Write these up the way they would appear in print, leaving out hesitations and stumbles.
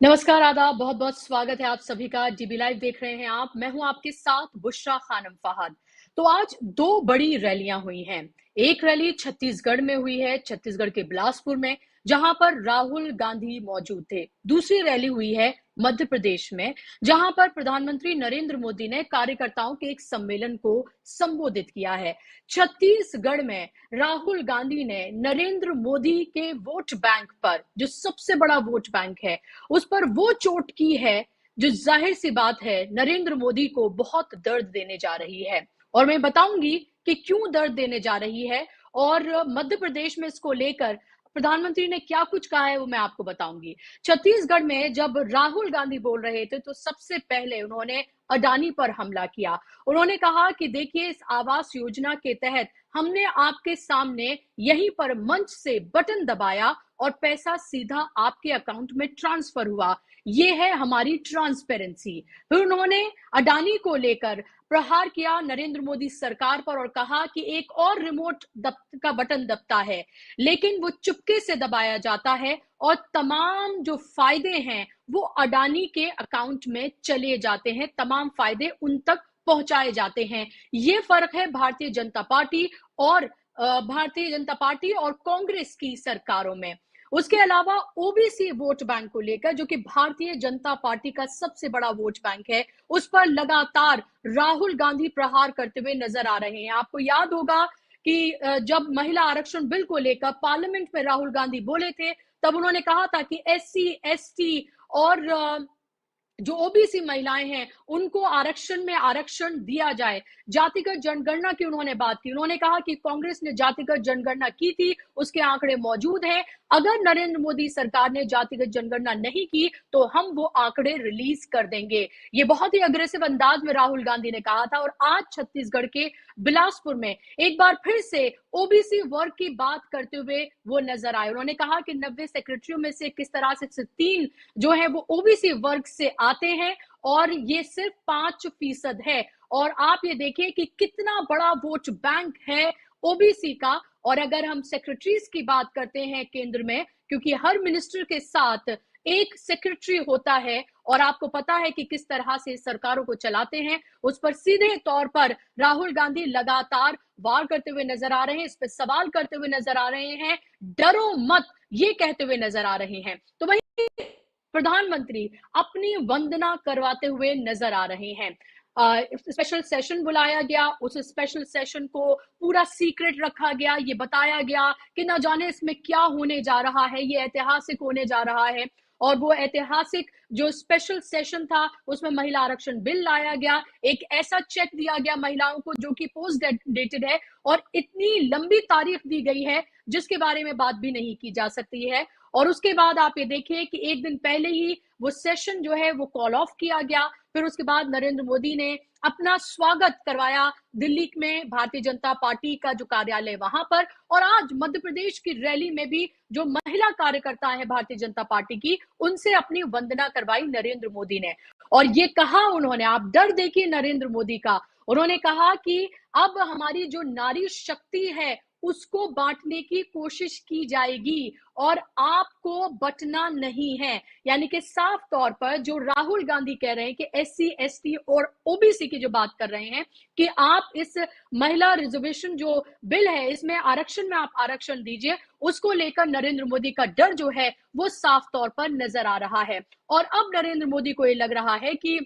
नमस्कार, आदाब, बहुत-बहुत स्वागत है आप सभी का। जीबी लाइव देख रहे हैं आप। मैं हूं आपके साथ बुशरा खानम फहद। तो आज 2 बड़ी रैलियां हुई हैं। एक रैली छत्तीसगढ़ में हुई है, छत्तीसगढ़ के बिलासपुर में, जहां पर राहुल गांधी मौजूद थे। दूसरी रैली हुई है मध्य प्रदेश में, जहां पर प्रधानमंत्री नरेंद्र मोदी ने कार्यकर्ताओं के एक सम्मेलन को संबोधित किया है। छत्तीसगढ़ में राहुल गांधी ने नरेंद्र मोदी के वोट बैंक पर, जो सबसे बड़ा वोट बैंक है, उस पर वो चोट की है जो जाहिर सी बात है नरेंद्र मोदी को बहुत दर्द देने जा रही है। और मैं बताऊंगी कि क्यों दर्द देने जा रही है और मध्य प्रदेश में इसको लेकर प्रधानमंत्री ने क्या कुछ कहा है वो मैं आपको बताऊंगी। छत्तीसगढ़ में जब राहुल गांधी बोल रहे थे तो सबसे पहले उन्होंने अडानी पर हमला किया। उन्होंने कहा कि देखिए, इस आवास योजना के तहत हमने आपके सामने यहीं पर मंच से बटन दबाया और पैसा सीधा आपके अकाउंट में ट्रांसफर हुआ। ये है हमारी ट्रांसपेरेंसी। फिर उन्होंने अडानी को लेकर प्रहार किया नरेंद्र मोदी सरकार पर और कहा कि एक और रिमोट का बटन दबता है, लेकिन वो चुपके से दबाया जाता है और तमाम जो फायदे हैं वो अडानी के अकाउंट में चले जाते हैं, तमाम फायदे उन तक पहुंचाए जाते हैं। ये फर्क है भारतीय जनता पार्टी और कांग्रेस की सरकारों में। उसके अलावा ओबीसी वोट बैंक को लेकर, जो कि भारतीय जनता पार्टी का सबसे बड़ा वोट बैंक है, उस पर लगातार राहुल गांधी प्रहार करते हुए नजर आ रहे हैं। आपको याद होगा कि जब महिला आरक्षण बिल को लेकर पार्लियामेंट में राहुल गांधी बोले थे, तब उन्होंने कहा था कि एससी, एसटी और जो ओबीसी महिलाएं हैं उनको आरक्षण में आरक्षण दिया जाए। जातिगत जनगणना की उन्होंने बात की। उन्होंने कहा कि कांग्रेस ने जातिगत जनगणना की थी, उसके आंकड़े मौजूद हैं। अगर नरेंद्र मोदी सरकार ने जातिगत जनगणना नहीं की तो हम वो आंकड़े रिलीज कर देंगे। ये बहुत ही अग्रेसिव अंदाज में राहुल गांधी ने कहा था। और आज छत्तीसगढ़ के बिलासपुर में एक बार फिर से ओबीसी वर्ग की बात करते हुए वो नजर आए। उन्होंने कहा कि 90 सेक्रेटरियों में से किस तरह से 3 जो है वो ओबीसी वर्ग से आते हैं और ये सिर्फ 5% है। और आप ये देखिए कि कितना बड़ा वोट बैंक है ओबीसी का। और अगर हम सेक्रेटरीज की बात करते हैं केंद्र में, क्योंकि हर मिनिस्टर के साथ एक सेक्रेटरी होता है और आपको पता है कि किस तरह से सरकारों को चलाते हैं, उस पर सीधे तौर पर राहुल गांधी लगातार वार करते हुए नजर आ रहे हैं, इस पर सवाल करते हुए नजर आ रहे हैं, डरो मत, ये कहते हुए नजर आ रहे हैं। तो वही प्रधानमंत्री अपनी वंदना करवाते हुए नजर आ रहे हैं। स्पेशल सेशन बुलाया गया, उस स्पेशल सेशन को पूरा सीक्रेट रखा गया। ये बताया गया कि न जाने इसमें क्या होने जा रहा है, ये ऐतिहासिक होने जा रहा है। और वो ऐतिहासिक जो स्पेशल सेशन था उसमें महिला आरक्षण बिल लाया गया, एक ऐसा चेक दिया गया महिलाओं को जो कि पोस्ट डेटेड है और इतनी लंबी तारीख दी गई है जिसके बारे में बात भी नहीं की जा सकती है। और उसके बाद आप ये देखिए कि एक दिन पहले ही वो सेशन जो है वो कॉल ऑफ किया गया। फिर उसके बाद नरेंद्र मोदी ने अपना स्वागत करवाया दिल्ली में भारतीय जनता पार्टी का जो कार्यालय वहां पर। और आज मध्य प्रदेश की रैली में भी जो महिला कार्यकर्ता है भारतीय जनता पार्टी की, उनसे अपनी वंदना करवाई नरेंद्र मोदी ने। और ये कहा उन्होंने, आप डर देखिए नरेंद्र मोदी का, उन्होंने कहा कि अब हमारी जो नारी शक्ति है उसको बांटने की कोशिश की जाएगी और आपको बंटना नहीं है। यानी कि साफ तौर पर जो राहुल गांधी कह रहे हैं कि एससी, एसटी और ओबीसी की जो बात कर रहे हैं कि आप इस महिला रिजर्वेशन जो बिल है इसमें आरक्षण में आप आरक्षण दीजिए, उसको लेकर नरेंद्र मोदी का डर जो है वो साफ तौर पर नजर आ रहा है। और अब नरेंद्र मोदी को ये लग रहा है कि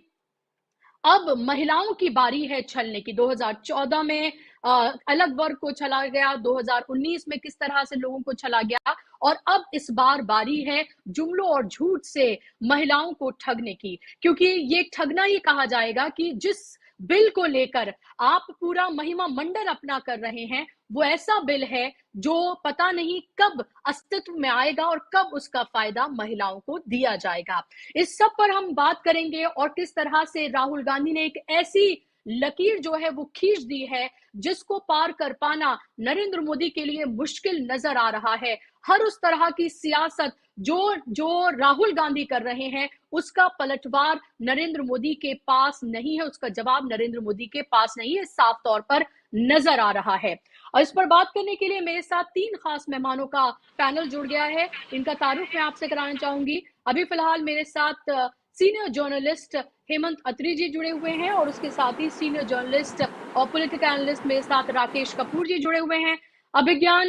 अब महिलाओं की बारी है छलने की। 2014 में अलग वर्ग को छला गया, 2019 में किस तरह से लोगों को छला गया, और अब इस बार बारी है जुमलों और झूठ से महिलाओं को ठगने की। क्योंकि ये ठगना ही कहा जाएगा कि जिस बिल को लेकर आप पूरा महिमा मंडल अपना कर रहे हैं वो ऐसा बिल है जो पता नहीं कब अस्तित्व में आएगा और कब उसका फायदा महिलाओं को दिया जाएगा। इस सब पर हम बात करेंगे और किस तरह से राहुल गांधी ने एक ऐसी लकीर जो है वो खींच दी है जिसको पार कर पाना नरेंद्र मोदी के लिए मुश्किल नजर आ रहा है। हर उस तरह की सियासत जो जो राहुल गांधी कर रहे हैं उसका पलटवार नरेंद्र मोदी के पास नहीं है, उसका जवाब नरेंद्र मोदी के पास नहीं है, साफ तौर पर नजर आ रहा है। और इस पर बात करने के लिए मेरे साथ 3 खास मेहमानों का पैनल जुड़ गया है। इनका तारुफ मैं आपसे कराना चाहूंगी। अभी फिलहाल मेरे साथ सीनियर जर्नलिस्ट हेमंत अत्री जी जुड़े हुए हैं और उसके साथ ही सीनियर जर्नलिस्ट और पॉलिटिकल एनालिस्ट मेरे साथ राकेश कपूर जी जुड़े हुए हैं। अभिज्ञान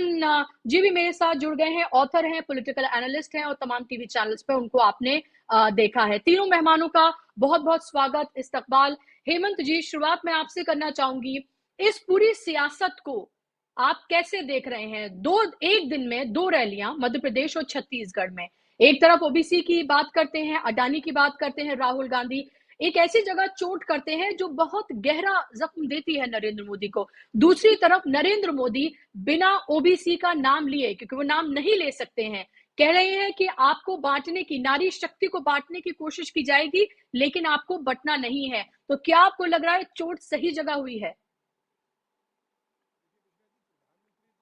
जी भी मेरे साथ जुड़ गए हैं, ऑथर हैं, पॉलिटिकल एनालिस्ट हैं और तमाम टीवी चैनल्स पे उनको आपने देखा है। तीनों मेहमानों का बहुत बहुत स्वागत, इस्तकबाल। हेमंत जी, शुरुआत मैं आपसे करना चाहूंगी, इस पूरी सियासत को आप कैसे देख रहे हैं? एक दिन में दो रैलियां मध्य प्रदेश और छत्तीसगढ़ में, एक तरफ ओबीसी की बात करते हैं, अडानी की बात करते हैं राहुल गांधी, एक ऐसी जगह चोट करते हैं जो बहुत गहरा जख्म देती है नरेंद्र मोदी को। दूसरी तरफ नरेंद्र मोदी बिना ओबीसी का नाम लिए, क्योंकि वो नाम नहीं ले सकते हैं, कह रहे हैं कि आपको बांटने की, नारी शक्ति को बांटने की कोशिश की जाएगी लेकिन आपको बंटना नहीं है। तो क्या आपको लग रहा है चोट सही जगह हुई है?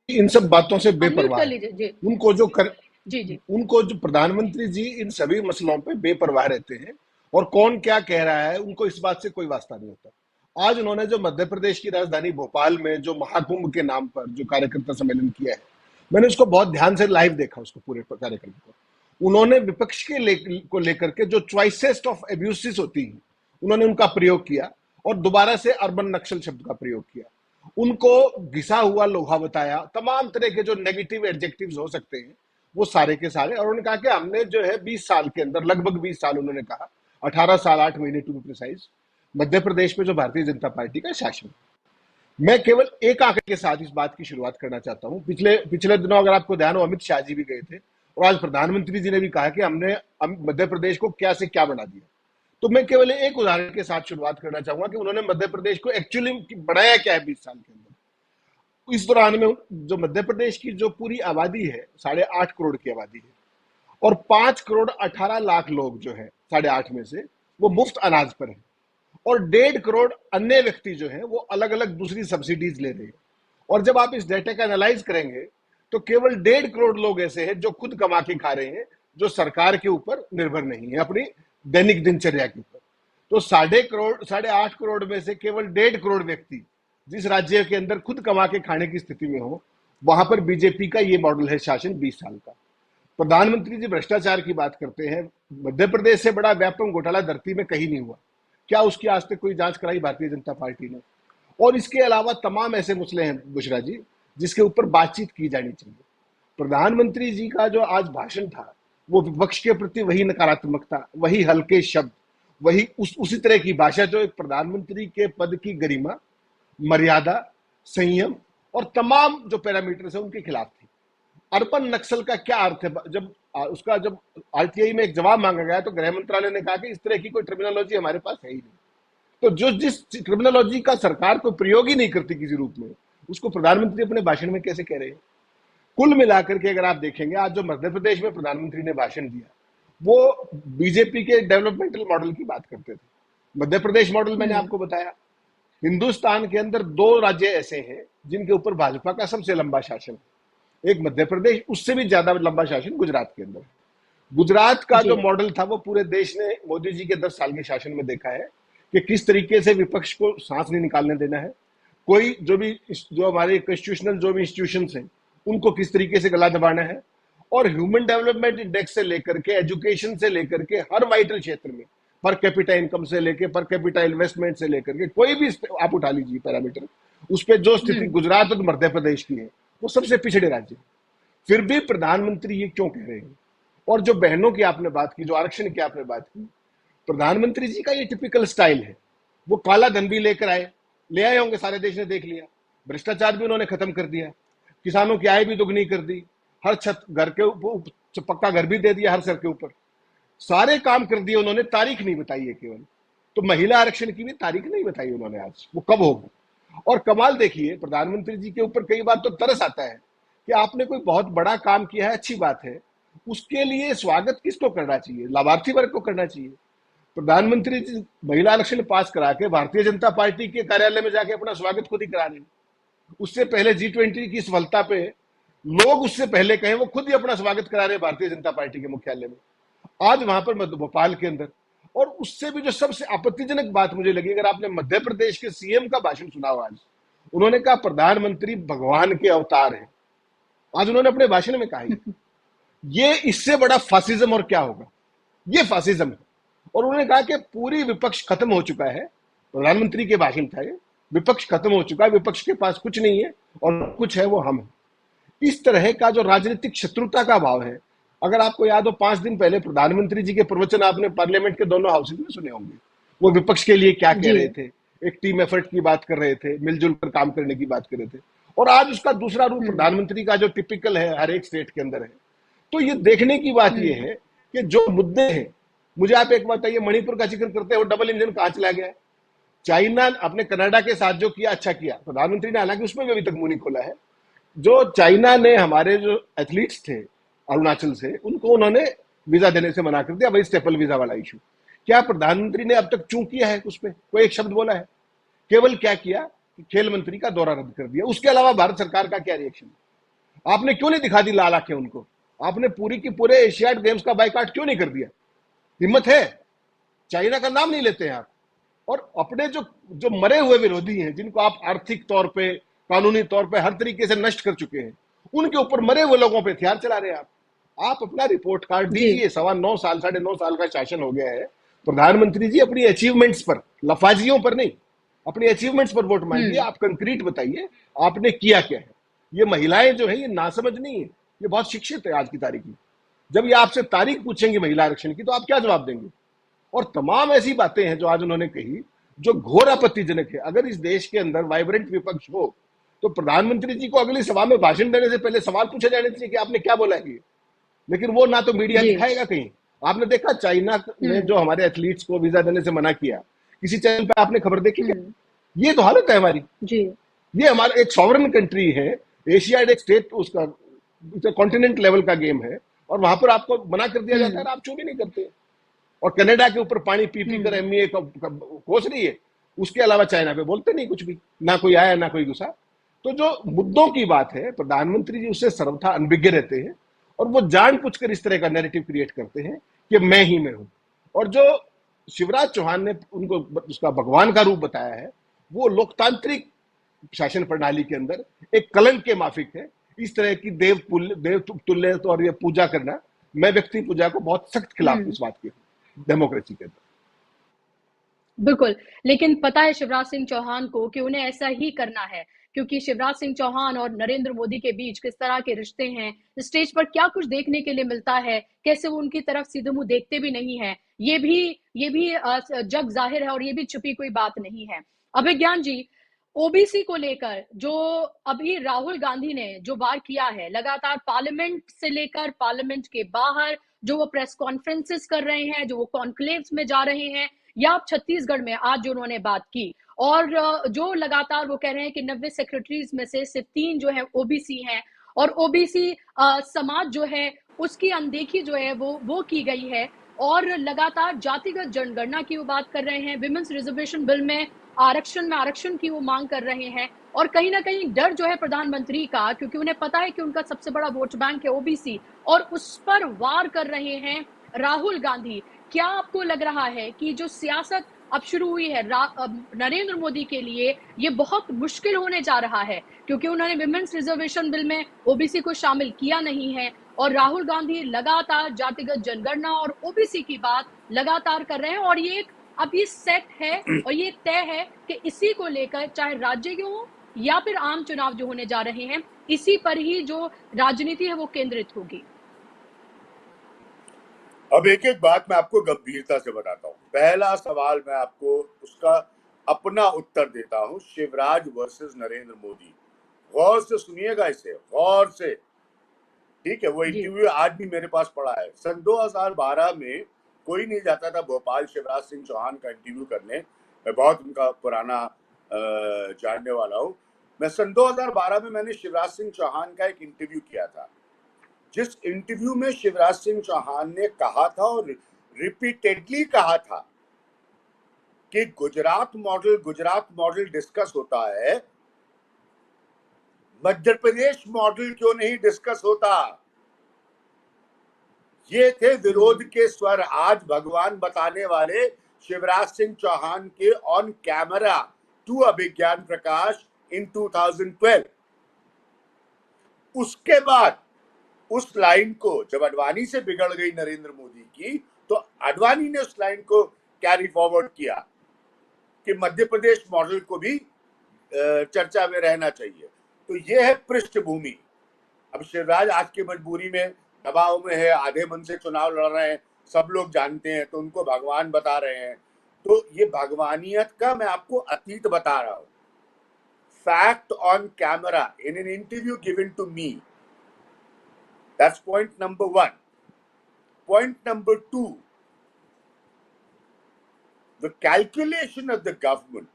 इन सब बातों से अनम्यूट बेपरवाह कर है। लीजिए जी। उनको जो कर जी जी। उनको जो प्रधानमंत्री जी इन सभी मसलों पे बेपरवाह रहते हैं और कौन क्या कह रहा है उनको इस बात से कोई वास्ता नहीं होता। आज उन्होंने जो मध्य प्रदेश की राजधानी भोपाल में जो महाकुंभ के नाम पर जो कार्यकर्ता सम्मेलन किया है, मैंने उसको बहुत ध्यान से लाइव देखा, उसको पूरे कार्यक्रम को। उन्होंने विपक्ष को लेकर के जो चॉइसेस्ट ऑफ एब्यूसिस होती हैं उन्होंने उनका प्रयोग किया और दोबारा से अर्बन नक्सल शब्द का प्रयोग किया। उनको घिसा हुआ लोहा बताया, तमाम तरह के जो नेगेटिव एडजेक्टिव्स हो सकते हैं वो सारे के सारे। और उन्होंने कहा कि हमने जो है 20 साल के अंदर, लगभग 20 साल, उन्होंने कहा 18 साल 8 महीने to be precise, Madhya Pradesh में जो भारतीय जनता पार्टी का शासन। मैं केवल एक आंकड़े के साथ इस बात की शुरुआत करना चाहता हूं। पिछले दिनों अगर आपको ध्यान हो, अमित शाह जी भी गए थे और आज प्रधानमंत्री जी ने भी कहा कि हमने मध्य प्रदेश को क्या से क्या बना दिया। तो मैं केवल एक उदाहरण के साथ शुरुआत करना चाहूंगा कि उन्होंने मध्य प्रदेश को एक्चुअली बनाया क्या है 20 साल के अंदर। इस दौरान में जो मध्य प्रदेश की जो पूरी आबादी है 8.5 करोड़ की आबादी है और 5 करोड़ 18 लाख लोग जो है 8.5 में से वो मुफ्त अनाज पर है और 1.5 करोड़ अन्य व्यक्ति जो है वो अलग अलग दूसरी सब्सिडीज ले रहे हैं। और जब आप इस डेटा का एनालाइज करेंगे तो केवल 1.5 करोड़ लोग ऐसे हैं जो खुद कमा के खा रहे हैं, जो सरकार के ऊपर निर्भर नहीं है अपनी दैनिक दिनचर्या के ऊपर। तो 8.5 करोड़ में से केवल 1.5 करोड़ व्यक्ति जिस राज्य के अंदर खुद कमा के खाने की स्थिति में हो, वहां पर बीजेपी का ये मॉडल है शासन 20 साल का। प्रधानमंत्री जी भ्रष्टाचार की बात करते हैं। मध्य प्रदेश से बड़ा व्यापक घोटाला धरती में कहीं नहीं हुआ। क्या उसकी आज तक कोई जांच कराई भारतीय जनता पार्टी ने? और इसके अलावा तमाम ऐसे मसले हैं बुशरा जी जिसके ऊपर बातचीत की जानी चाहिए। प्रधानमंत्री जी का जो आज भाषण था वो विपक्ष के प्रति वही नकारात्मकता, वही हल्के शब्द, वही उसी तरह की भाषा जो एक प्रधानमंत्री के पद की गरिमा, मर्यादा, संयम और तमाम जो पैरामीटर्स है उनके खिलाफ थी। अर्बन नक्सल का क्या अर्थ है? जब आरटीआई में एक जवाब मांगा गया तो गृह मंत्रालय ने कहा कि इस तरह की कोई टर्मिनोलॉजी हमारे पास है ही नहीं। तो जिस टर्मिनोलॉजी का सरकार को प्रयोग ही नहीं करती किसी रूप में, उसको प्रधानमंत्री अपने भाषण में कैसे कह रहे हैं? कुल मिलाकर के अगर आप देखेंगे, आज जो मध्य प्रदेश में प्रधानमंत्री ने भाषण दिया वो बीजेपी के डेवलपमेंटल मॉडल की बात करते थे। मध्य प्रदेश मॉडल मैंने आपको बताया। हिंदुस्तान के अंदर 2 राज्य ऐसे हैं जिनके ऊपर भाजपा का सबसे लंबा शासन है। एक मध्य प्रदेश, उससे भी ज्यादा लंबा शासन गुजरात के अंदर। गुजरात का जो मॉडल था वो पूरे देश ने मोदी जी के 10 साल के शासन में देखा है कि किस तरीके से विपक्ष को सांस नहीं निकालने देना है। कोई जो हमारे कॉन्स्टिट्यूशनल जो भी इंस्टीट्यूशंस हैं उनको किस तरीके से गला दबाना है। और ह्यूमन डेवलपमेंट इंडेक्स से लेकर के, एजुकेशन से लेकर के, हर वाइटल क्षेत्र में, पर कैपिटा इनकम से लेकर पर कैपिटा इन्वेस्टमेंट से लेकर के, कोई भी आप उठा लीजिए पैरामीटर, उस पर जो स्थिति गुजरात और मध्य प्रदेश की है वो सबसे पिछड़े राज्य। फिर भी प्रधानमंत्री ये क्यों कह रहे हैं? और जो बहनों की आपने बात की, जो आरक्षण की आपने बात की, प्रधानमंत्री जी का ये टिपिकल स्टाइल है। वो काला धन भी लेकर ले आए होंगे, सारे देश ने देख लिया। भ्रष्टाचार भी उन्होंने खत्म कर दिया, किसानों की आय भी दुगनी कर दी, हर छत घर के ऊपर पक्का घर भी दे दिया, हर सर के ऊपर सारे काम कर दिए उन्होंने। तारीख नहीं बताई है केवल, तो महिला आरक्षण की भी तारीख नहीं बताई उन्होंने आज, वो कब होगी। और कमाल देखिए, प्रधानमंत्री जी के ऊपर कई बार तो तरस आता है कि आपने कोई बहुत बड़ा काम किया है, अच्छी बात है, उसके लिए स्वागत किसको करना चाहिए? लाभार्थी वर्ग को करना चाहिए। प्रधानमंत्री जी महिला आरक्षण पास करा के भारतीय जनता पार्टी के कार्यालय में जाके अपना स्वागत खुद ही करा रहे हैं। उससे पहले G20 की सफलता पे लोग उससे पहले कहें वो खुद ही अपना स्वागत करा रहे भारतीय जनता पार्टी के मुख्यालय में, आज वहां पर भोपाल के अंदर। और उससे भी जो सबसे आपत्तिजनक बात मुझे लगी, अगर आपने मध्य प्रदेश के सीएम का भाषण सुना हो आज, उन्होंने कहा प्रधानमंत्री भगवान के अवतार है। आज उन्होंने अपने भाषण में कहा ये इससे बड़ा फासिज्म और क्या होगा? ये फासिज्म है। और उन्होंने कहा कि पूरी विपक्ष खत्म हो चुका है, प्रधानमंत्री के भाषण था ये, विपक्ष खत्म हो चुका है, विपक्ष के पास कुछ नहीं है और कुछ है वो हम है। इस तरह का जो राजनीतिक शत्रुता का भाव है, अगर आपको याद हो 5 दिन पहले प्रधानमंत्री जी के प्रवचन आपने पार्लियामेंट के दोनों हाउसेज में सुने होंगे। वो विपक्ष के लिए क्या कह जी। रहे थे, एक टीम एफर्ट की बात कर रहे थे, मिलजुल कर काम करने की बात कर रहे थे। और आज उसका दूसरा रूप हम्म। प्रधानमंत्री का जो टिपिकल है हर एक स्टेट के अंदर है। तो ये देखने की बात ये हम्म। है कि जो मुद्दे हैं, मुझे आप एक बात बताइए, मणिपुर का जिक्र करते हो, डबल इंजन कहां चला गया है? चाइना अपने कनाडा के साथ जो किया अच्छा किया, प्रधानमंत्री ने हालांकि उसमें भी अभी तक मुंह नहीं खोला है। जो चाइना ने हमारे जो एथलीट्स थे अरुणाचल से, उनको उन्होंने वीजा देने से मना कर दिया, वही स्टेपल वीजा वाला इशू। क्या प्रधानमंत्री ने अब तक चूं किया है उसमें? कोई एक शब्द बोला है? केवल क्या किया कि खेल मंत्री का दौरा रद्द कर दिया। उसके अलावा भारत सरकार का क्या रिएक्शन? आपने क्यों नहीं दिखा दी लाल आंखें उनको? आपने पूरी की पूरे एशियाड गेम्स का बाइकाट क्यों नहीं कर दिया? हिम्मत है? चाइना का नाम नहीं लेते हैं आप। और अपने जो जो मरे हुए विरोधी हैं, जिनको आप आर्थिक तौर पे, कानूनी तौर पे हर तरीके से नष्ट कर चुके हैं, उनके ऊपर मरे हुए लोगों पे हथियार चला रहे हैं आप अपना रिपोर्ट कार्ड जी। दीजिए। 9.25 साल 9.5 साल का शासन हो गया है। प्रधानमंत्री जी अपनी अचीवमेंट्स पर, लफाजियों पर नहीं, अपनी अचीवमेंट्स पर वोट मांगिए। हम्म। आप कंक्रीट बताइए आपने किया क्या है। ये महिलाएं जो है ये नासमझ नहीं है, ये बहुत शिक्षित है आज की तारीख में। जब ये आपसे तारीख पूछेंगे महिला आरक्षण की, तो आप क्या जवाब देंगे? और तमाम ऐसी बातें हैं जो आज उन्होंने कही, जो घोर आपत्तिजनक है। अगर इस देश के अंदर वाइब्रेंट विपक्ष हो, तो प्रधानमंत्री जी को अगली सभा में भाषण देने से पहले सवाल पूछे जाने चाहिए कि आपने क्या बोला है। लेकिन वो ना तो मीडिया जी। दिखाएगा कहीं। आपने देखा चाइना ने हम्म। जो हमारे एथलीट्स को वीजा देने से मना किया, किसी चैनल पे आपने खबर देखी क्या? हम्म। ये तो हालत है हमारी। जी। ये हमारा एक सॉवरन कंट्री है, एशियाड एक स्टेट, उसका कॉन्टिनेंट लेवल का गेम है, और वहां पर आपको मना कर दिया जाता है हम्म। और आप चुप भी नहीं करते। और कनाडा के ऊपर पानी पी पी कर हम्म। एमईए कोस रही है। उसके अलावा चाइना पे बोलते नहीं कुछ भी, ना कोई आया ना कोई घुसा। तो जो मुद्दों की बात है, प्रधानमंत्री जी उससे सर्वथा अनभिज्ञ रहते हैं, और वो जानबूझकर इस तरह का नैरेटिव क्रिएट करते हैं कि मैं ही मैं हूं। और जो शिवराज चौहान ने उनको उसका भगवान का रूप बताया है, वो लोकतांत्रिक शासन प्रणाली के अंदर एक कलंक के माफिक है। इस तरह की देव तुल्य तो और ये पूजा करना, मैं व्यक्ति पूजा को बहुत सख्त खिलाफ हम्म। इस बात के डेमोक्रेसी के अंदर। बिल्कुल। लेकिन पता है शिवराज सिंह चौहान को कि उन्हें ऐसा ही करना है, क्योंकि शिवराज सिंह चौहान और नरेंद्र मोदी के बीच किस तरह के रिश्ते हैं, स्टेज पर क्या कुछ देखने के लिए मिलता है, कैसे वो उनकी तरफ सीधे मुंह देखते भी नहीं है, ये भी जग जाहिर है और ये भी छुपी कोई बात नहीं है। अभिज्ञान जी, ओबीसी को लेकर जो अभी राहुल गांधी ने जो वार किया है, लगातार पार्लियामेंट से लेकर पार्लियामेंट के बाहर जो वो प्रेस कॉन्फ्रेंसेस कर रहे हैं, जो वो कॉन्क्लेव्स में जा रहे हैं, या आप छत्तीसगढ़ में आज जो उन्होंने बात की, और जो लगातार वो कह रहे हैं कि 90 सेक्रेटरीज में से सिर्फ 3 जो है ओबीसी हैं, और ओबीसी समाज जो है उसकी अनदेखी जो है वो की गई है, और लगातार जातिगत जनगणना की वो बात कर रहे हैं, विमेंस रिजर्वेशन बिल में आरक्षण की वो मांग कर रहे हैं, और कहीं ना कहीं डर जो है प्रधानमंत्री का, क्योंकि उन्हें पता है कि उनका सबसे बड़ा वोट बैंक है ओबीसी, और उस पर वार कर रहे हैं राहुल गांधी। क्या आपको लग रहा है कि जो सियासत अब शुरू हुई है नरेंद्र मोदी के लिए, ये बहुत मुश्किल होने जा रहा है, क्योंकि उन्होंने विमेंस रिजर्वेशन बिल में ओबीसी को शामिल किया नहीं है, और राहुल गांधी लगातार जातिगत जनगणना और ओबीसी की बात लगातार कर रहे हैं, और ये एक अभी सेट है और ये तय है कि इसी को लेकर चाहे राज्य के हो या फिर आम चुनाव जो होने जा रहे हैं, इसी पर ही जो राजनीति है वो केंद्रित होगी। अब एक एक बात मैं आपको गंभीरता से बताता हूं। पहला सवाल मैं आपको उसका अपना उत्तर देता हूं, शिवराज वर्सेस नरेंद्र मोदी। गौर से सुनिएगा इसे, गौर से, ठीक है? वो इंटरव्यू आज भी मेरे पास पड़ा है। सन 2012 में कोई नहीं जाता था भोपाल शिवराज सिंह चौहान का इंटरव्यू करने। मैं बहुत उनका पुराना जानने वाला हूं। मैं सन 2012 में मैंने शिवराज सिंह चौहान का एक इंटरव्यू किया था, जिस इंटरव्यू में शिवराज सिंह चौहान ने कहा था और रिपीटेडली कहा था कि गुजरात मॉडल डिस्कस होता है, मध्य प्रदेश मॉडल क्यों नहीं डिस्कस होता। ये थे विरोध के स्वर। आज भगवान बताने वाले शिवराज सिंह चौहान के ऑन कैमरा टू अभिज्ञान प्रकाश इन 2012। उसके बाद उस लाइन को जब अडवाणी से बिगड़ गई नरेंद्र मोदी की, तो आडवाणी ने उस लाइन को कैरी फॉरवर्ड किया कि मध्य प्रदेश मॉडल को भी चर्चा में रहना चाहिए। तो ये है पृष्ठभूमि। अब शिवराज आज की मजबूरी में दबाव में है, आधे मन से चुनाव लड़ रहे हैं, सब लोग जानते हैं, तो उनको भगवान बता रहे हैं। तो ये भगवानियत का मैं आपको अतीत बता रहा हूं। Fact on camera in an interview given to me, that's point number 1. Point number 2, the calculation of the government,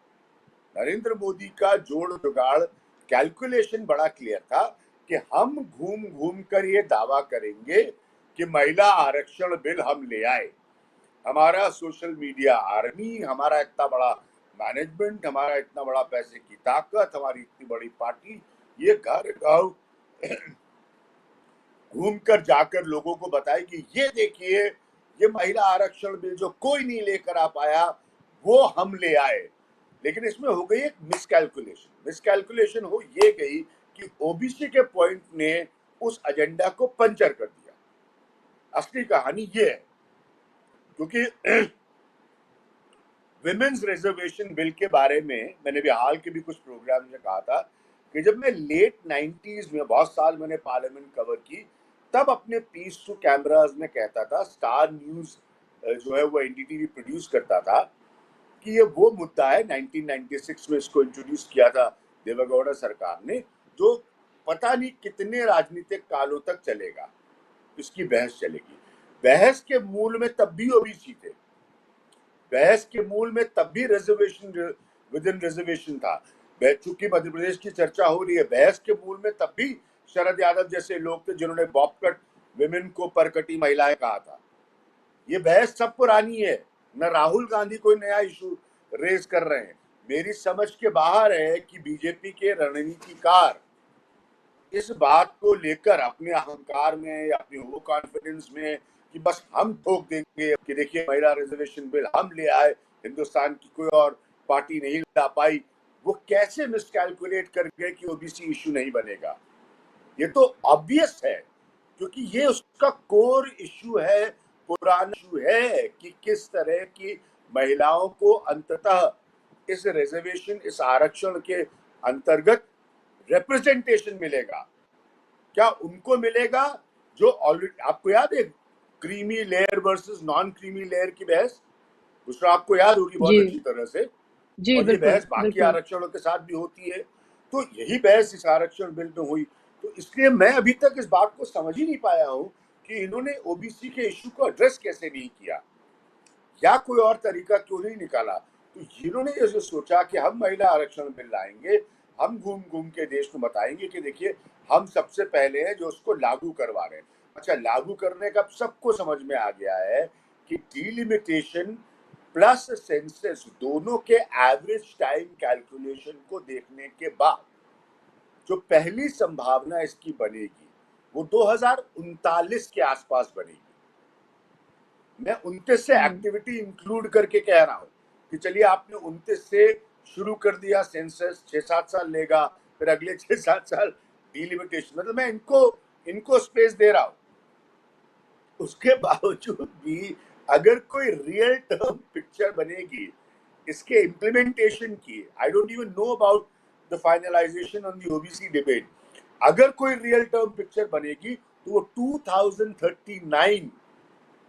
Narendra Modi का जोड़ जुगाड़ कैलकुलेशन बड़ा क्लियर था कि हम घूम घूम कर ये दावा करेंगे कि महिला आरक्षण बिल हम ले आए। हमारा सोशल मीडिया आर्मी, हमारा इतना बड़ा मैनेजमेंट, हमारा इतना बड़ा पैसे की ताकत, हमारी इतनी बड़ी पार्टी, ये घर गांव घूम कर जाकर लोगों को बताएगी, ये देखिए ये महिला आरक्षण बिल जो कोई नहीं लेकर आ पाया वो हम ले आए। लेकिन इसमें हो गई एक मिसकैलकुलेशन हो ये गई कि ओबीसी के पॉइंट ने उस एजेंडा को पंचर कर दिया। असली कहानी ये है, क्योंकि विमेन्स रिजर्वेशन बिल के बारे में मैंने भी हाल के भी कुछ प्रोग्राम में कहा था कि जब मैं लेट 90s में, बहुत साल मैंने पार्लियामेंट कवर की, तब अपने पीस टू कैमराज में कहता था, स्टार न्यूज जो है वो एनडीटीवी प्रोड्यूस करता था, कि ये वो मुद्दा है 1996 में इसको इंट्रोड्यूस किया था देवेगौड़ा सरकार ने, जो पता नहीं कितने राजनीतिक कालों तक चलेगा, इसकी बहस चलेगी। बहस के मूल में तब भी ओबीसी थे, बहस के मूल में तब भी रिजर्वेशन विद इन रिजर्वेशन था। चूंकि मध्य प्रदेश की चर्चा हो रही है, बहस के मूल में तब भी शरद यादव जैसे लोग थे जिन्होंने बॉबकट विमेन को परकटी महिलाएं कहा था। ये बहस सब पुरानी है, न राहुल गांधी कोई नया इशू रेज कर रहे हैं। मेरी समझ के बाहर है कि बीजेपी के रणनीतिकार इस बात को लेकर अपने अहंकार में या अपने वो कॉन्फिडेंस में कि बस हम ठोक देंगे कि देखिए महिला रिजर्वेशन बिल हम ले आए, हिंदुस्तान की कोई और पार्टी नहीं ला पाई, वो कैसे मिसकैलकुलेट कर गए कि ओबीसी इशू नहीं बनेगा। ये तो ऑब्वियस है, क्योंकि ये उसका कोर इशू है, पुराना इशू है कि किस तरह की महिलाओं को अंततः इस रिजर्वेशन, इस आरक्षण के अंतर्गत रिप्रेजेंटेशन मिलेगा। क्या उनको मिलेगा जो ऑलरेडी, आपको याद है creamy layer versus non creamy layer की बहस, दूसरा आपको याद होगी बहुत अच्छी तरह से, और ये बहस बाकी आरक्षणों के साथ भी होती है। तो यही बहस इस आरक्षण बिल में हुई। तो इसलिए मैं अभी तक इस बात को समझ ही नहीं पाया हूं कि इन्होंने ओबीसी के इश्यू को एड्रेस कैसे नहीं किया, या कोई और तरीका क्यों नहीं निकाला। तो जिन्होंने ये सोचा कि हम महिला आरक्षण बिल लाएंगे, हम घूम घूम के देश को बताएंगे कि देखिए हम सबसे पहले हैं जो उसको लागू करवा रहे हैं। अच्छा, लागू करने का सबको समझ में आ गया है कि डिलिमिटेशन प्लस सेंसस दोनों के एवरेज टाइम कैलकुलेशन को देखने के बाद जो पहली संभावना इसकी बनेगी वो 2039 के आसपास बनेगी। मैं 29 से एक्टिविटी इंक्लूड करके कह रहा हूं कि चलिए आपने 29 से शुरू कर दिया, सेंसस 6-7 साल लेगा, फिर अगले 6-7 साल डिलिमिटेशन, मतलब मैं इनको स्पेस दे रहा हूं। उसके बावजूद भी अगर कोई रियल टर्म पिक्चर बनेगी इसके इम्प्लीमेंटेशन की, I don't even know about the finalisation on the OBC debate, अगर कोई रियल टर्म पिक्चर बनेगी तो वो 2039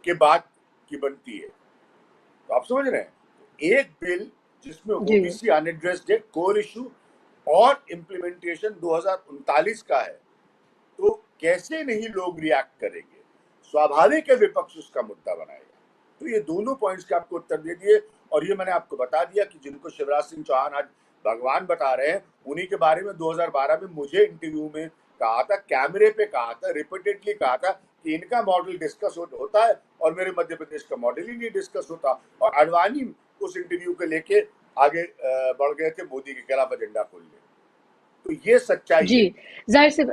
के बाद की बनती है। तो आप समझ रहे हैं, एक बिल जिसमें ओबीसी अनएड्रेस्ड है, कोर इशू, और इम्प्लीमेंटेशन 2039 का है, तो कैसे नहीं लोग रिएक्ट करेंगे। स्वाभाविक है विपक्ष उसका मुद्दा बनाएगा। तो ये दोनों पॉइंट्स के आपको उत्तर दे दिए, और ये मैंने आपको बता दिया कि जिनको शिवराज सिंह चौहान आज भगवान बता रहे हैं, उन्हीं के बारे में 2012 में मुझे इंटरव्यू में कहा था, कैमरे पे कहा था, रिपीटेडली कहा था कि इनका मॉडल डिस्कस होता है और मेरे मध्य प्रदेश का मॉडल ही नहीं डिस्कस होता। और आडवाणी उस इंटरव्यू को लेके आगे बढ़ गए थे मोदी के खिलाफ एजेंडा खोलने। तो ये सच्चाई जी, है। जाहिर सी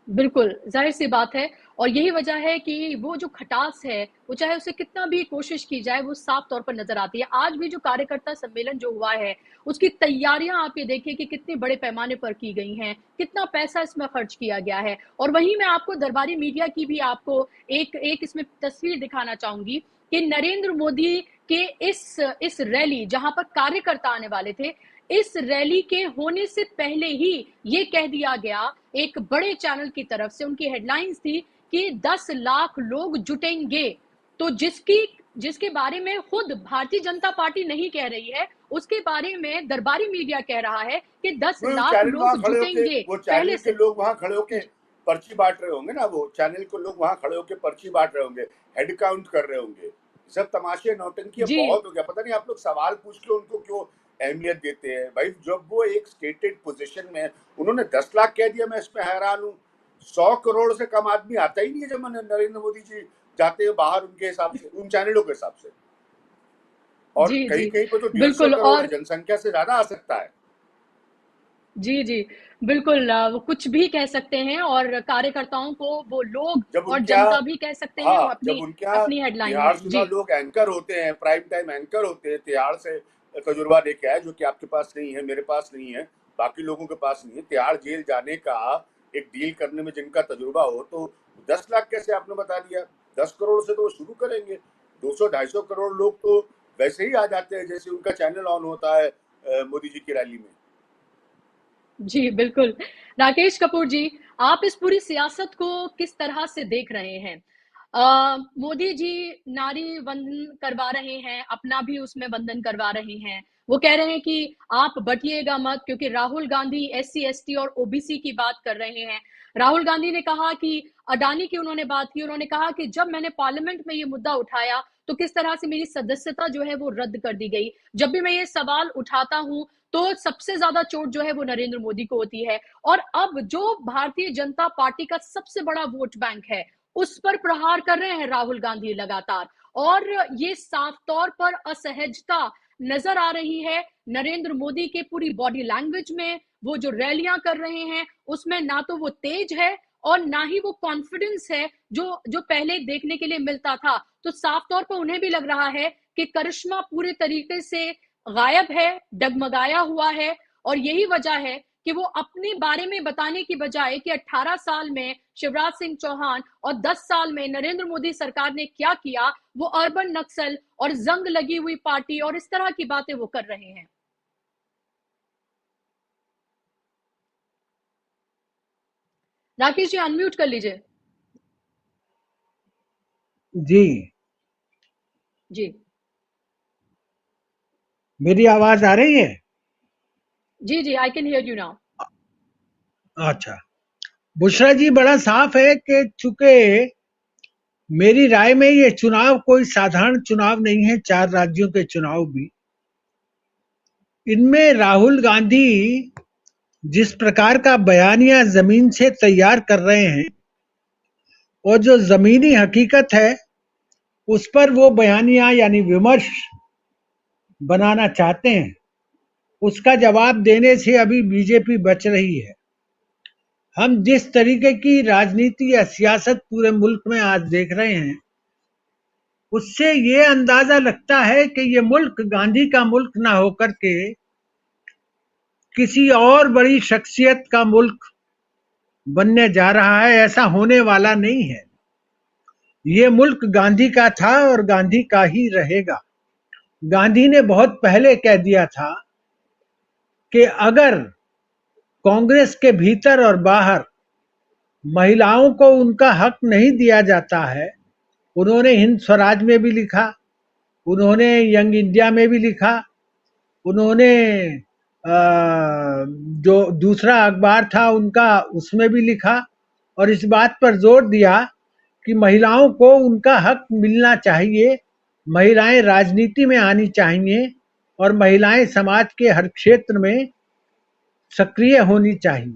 बिल्कुल, जाहिर सी बात है, और यही वजह है कि वो जो खटास है, वो चाहे उसे कितना भी कोशिश की जाए, वो साफ तौर पर नज़र आती है। आज भी जो कार्यकर्ता सम्मेलन जो हुआ है, उसकी तैयारियां आप ये देखिए कि कितने बड़े पैमाने पर की गई हैं, कितना पैसा इसमें खर्च किया गया है। और वहीं मैं आपको दरबारी मीडिया की भी आपको एक इसमें तस्वीर दिखाना चाहूंगी कि नरेंद्र मोदी के इस रैली, जहां पर कार्यकर्ता आने वाले थे, इस रैली के होने से पहले ही ये कह दिया गया एक बड़े चैनल की तरफ से, उनकी हेडलाइंस थी कि 10 लाख लोग जुटेंगे। तो जिसके बारे में खुद भारतीय जनता पार्टी नहीं कह रही है, उसके बारे में दरबारी मीडिया कह रहा है कि 10 लाख लोग जुटेंगे। वो चैनल के लोग वहां खड़े होके पर्ची बांट रहे होंगे ना, वो चैनल के लोग वहां खड़े होके पर्ची बांट रहे होंगे, हेड काउंट कर रहे होंगे। सब तमाशे नौटंकी बहुत हो गया। पता नहीं आप लोग सवाल पूछ के उनको क्यों अहमियत देते हैं भाई। जब वो एक स्टेटेड पोजीशन में, उन्होंने 10 लाख कह दिया, मैं इस पे हैरान हूँ। 100 करोड़ से कम आदमी आता ही नहीं है जब नरेंद्र मोदी जी जाते हैं बाहर, उनके हिसाब से, उन चैनलों के हिसाब से। और कहीं कहीं पे तो 150 करोड़ जनसंख्या से ज्यादा आ सकता है। जी जी बिल्कुल, वो कुछ भी कह सकते हैं और कार्यकर्ताओं को वो लोग और जनता भी कह सकते हैं। हाँ, जब अपनी हेडलाइन में लोग एंकर होते हैं, प्राइम टाइम एंकर होते हैं, तिहाड़ से तजुर्बा लेके आए, जो कि आपके पास नहीं है, मेरे पास नहीं है, बाकी लोगों के पास नहीं है। तिहाड़ जेल जाने का एक डील करने में जिनका तजुर्बा हो, तो 10 लाख कैसे आपने बता दिया? 10 करोड़ से तो वो शुरू करेंगे। 200-250 करोड़ लोग तो वैसे ही आ जाते हैं जैसे उनका चैनल ऑन होता है मोदी जी की रैली में। जी बिल्कुल। राकेश कपूर जी, आप इस पूरी सियासत को किस तरह से देख रहे हैं? मोदी जी नारी वंदन करवा रहे हैं, अपना भी उसमें वंदन करवा रहे हैं। वो कह रहे हैं कि आप बटिएगा मत, क्योंकि राहुल गांधी SC ST और OBC की बात कर रहे हैं। राहुल गांधी ने कहा कि अडानी की उन्होंने बात की, उन्होंने कहा कि जब मैंने पार्लियामेंट में ये मुद्दा उठाया तो किस तरह से मेरी सदस्यता जो है वो रद्द कर दी गई। जब भी मैं ये सवाल उठाता हूं तो सबसे ज्यादा चोट जो है वो नरेंद्र मोदी को होती है। और अब जो भारतीय जनता पार्टी का सबसे बड़ा वोट बैंक है, उस पर प्रहार कर रहे हैं राहुल गांधी लगातार। और ये साफ तौर पर असहजता नजर आ रही है नरेंद्र मोदी के पूरी बॉडी लैंग्वेज में। वो जो रैलियां कर रहे हैं उसमें ना तो वो तेज है और ना ही वो कॉन्फिडेंस है जो पहले देखने के लिए मिलता था। तो साफ तौर पर उन्हें भी लग रहा है कि करिश्मा पूरे तरीके से गायब है, डगमगाया हुआ है। और यही वजह है कि वो अपने बारे में बताने की बजाय कि 18 साल में शिवराज सिंह चौहान और 10 साल में नरेंद्र मोदी सरकार ने क्या किया, वो अर्बन नक्सल और जंग लगी हुई पार्टी और इस तरह की बातें वो कर रहे हैं। राकेश जी अनम्यूट कर लीजिए। जी जी मेरी आवाज आ रही है? जी जी I can hear you now. अच्छा, बुशरा जी, बड़ा साफ है कि चूंकि मेरी राय में ये चुनाव कोई साधारण चुनाव नहीं है, 4 राज्यों के चुनाव भी। इनमें राहुल गांधी जिस प्रकार का बयानिया जमीन से तैयार कर रहे हैं और जो जमीनी हकीकत है उस पर वो बयानिया यानी विमर्श बनाना चाहते हैं, उसका जवाब देने से अभी बीजेपी बच रही है। हम जिस तरीके की राजनीति या सियासत पूरे मुल्क में आज देख रहे हैं, उससे ये अंदाजा लगता है कि ये मुल्क गांधी का मुल्क ना होकर के किसी और बड़ी शख्सियत का मुल्क बनने जा रहा है। ऐसा होने वाला नहीं है। ये मुल्क गांधी का था और गांधी का ही रहेगा। गांधी ने बहुत पहले कह दिया था कि अगर कांग्रेस के भीतर और बाहर महिलाओं को उनका हक नहीं दिया जाता है, उन्होंने हिंद स्वराज में भी लिखा, उन्होंने यंग इंडिया में भी लिखा, उन्होंने जो दूसरा अखबार था उनका उसमें भी लिखा और इस बात पर जोर दिया कि महिलाओं को उनका हक मिलना चाहिए, महिलाएं राजनीति में आनी चाहिए और महिलाएं समाज के हर क्षेत्र में सक्रिय होनी चाहिए।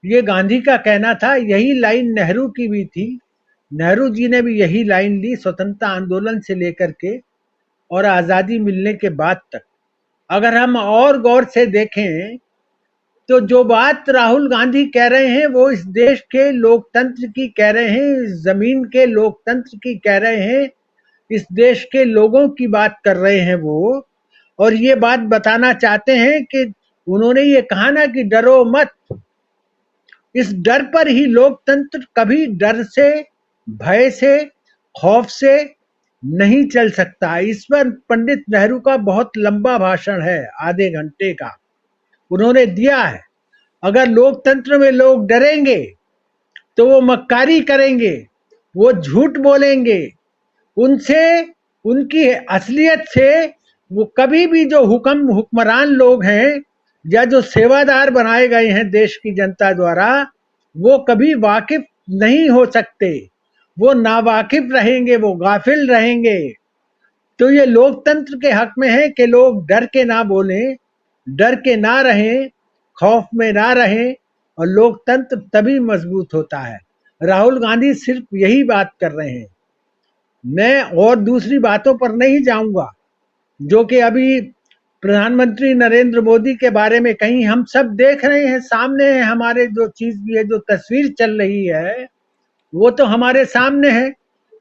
ये गांधी का कहना था। यही लाइन नेहरू की भी थी। नेहरू जी ने भी यही लाइन ली स्वतंत्रता आंदोलन से लेकर के और आज़ादी मिलने के बाद तक। अगर हम और गौर से देखें तो जो बात राहुल गांधी कह रहे हैं वो इस देश के लोकतंत्र की कह रहे हैं, इस जमीन के लोकतंत्र की कह रहे हैं, इस देश के लोगों की बात कर रहे हैं वो। और ये बात बताना चाहते हैं कि उन्होंने ये कहा ना कि डरो मत। इस डर पर ही लोकतंत्र कभी डर से, भय से, खौफ से नहीं चल सकता। इस पर पंडित नेहरू का बहुत लंबा भाषण है, आधे घंटे का उन्होंने दिया है। अगर लोकतंत्र में लोग डरेंगे तो वो मक्कारी करेंगे, वो झूठ बोलेंगे, उनसे, उनकी असलियत से वो कभी भी जो हुक्मरान लोग हैं या जो सेवादार बनाए गए हैं देश की जनता द्वारा, वो कभी वाकिफ नहीं हो सकते। वो नावाकिफ रहेंगे, वो गाफिल रहेंगे। तो ये लोकतंत्र के हक में है कि लोग डर के ना बोलें, डर के ना रहें, खौफ में ना रहें, और लोकतंत्र तभी मजबूत होता है। राहुल गांधी सिर्फ यही बात कर रहे हैं। मैं और दूसरी बातों पर नहीं जाऊंगा जो कि अभी प्रधानमंत्री नरेंद्र मोदी के बारे में कहीं हम सब देख रहे हैं, सामने है हमारे, जो चीज भी है, जो तस्वीर चल रही है वो तो हमारे सामने है।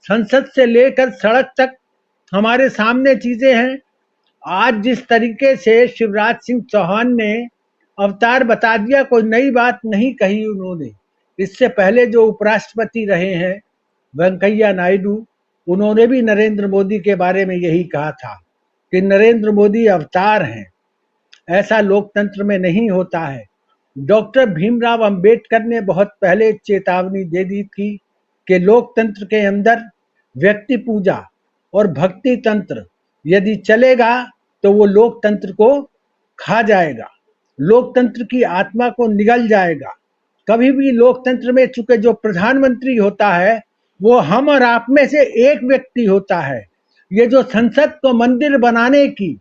संसद से लेकर सड़क तक हमारे सामने चीजें हैं। आज जिस तरीके से शिवराज सिंह चौहान ने अवतार बता दिया, कोई नई बात नहीं कही उन्होंने। इससे पहले जो उपराष्ट्रपति रहे हैं वेंकैया नायडू, उन्होंने भी नरेंद्र मोदी के बारे में यही कहा था कि नरेंद्र मोदी अवतार हैं। ऐसा लोकतंत्र में नहीं होता है। डॉक्टर भीमराव अंबेडकर ने बहुत पहले चेतावनी दे दी थी कि लोकतंत्र के अंदर व्यक्ति पूजा और भक्ति तंत्र यदि चलेगा तो वो लोकतंत्र को खा जाएगा, लोकतंत्र की आत्मा को निगल जाएगा। कभी भी लोकतंत्र में चूंकि जो प्रधानमंत्री होता है वो हम और आप में से एक व्यक्ति होता है। ये जो संसद को मंदिर बनाने की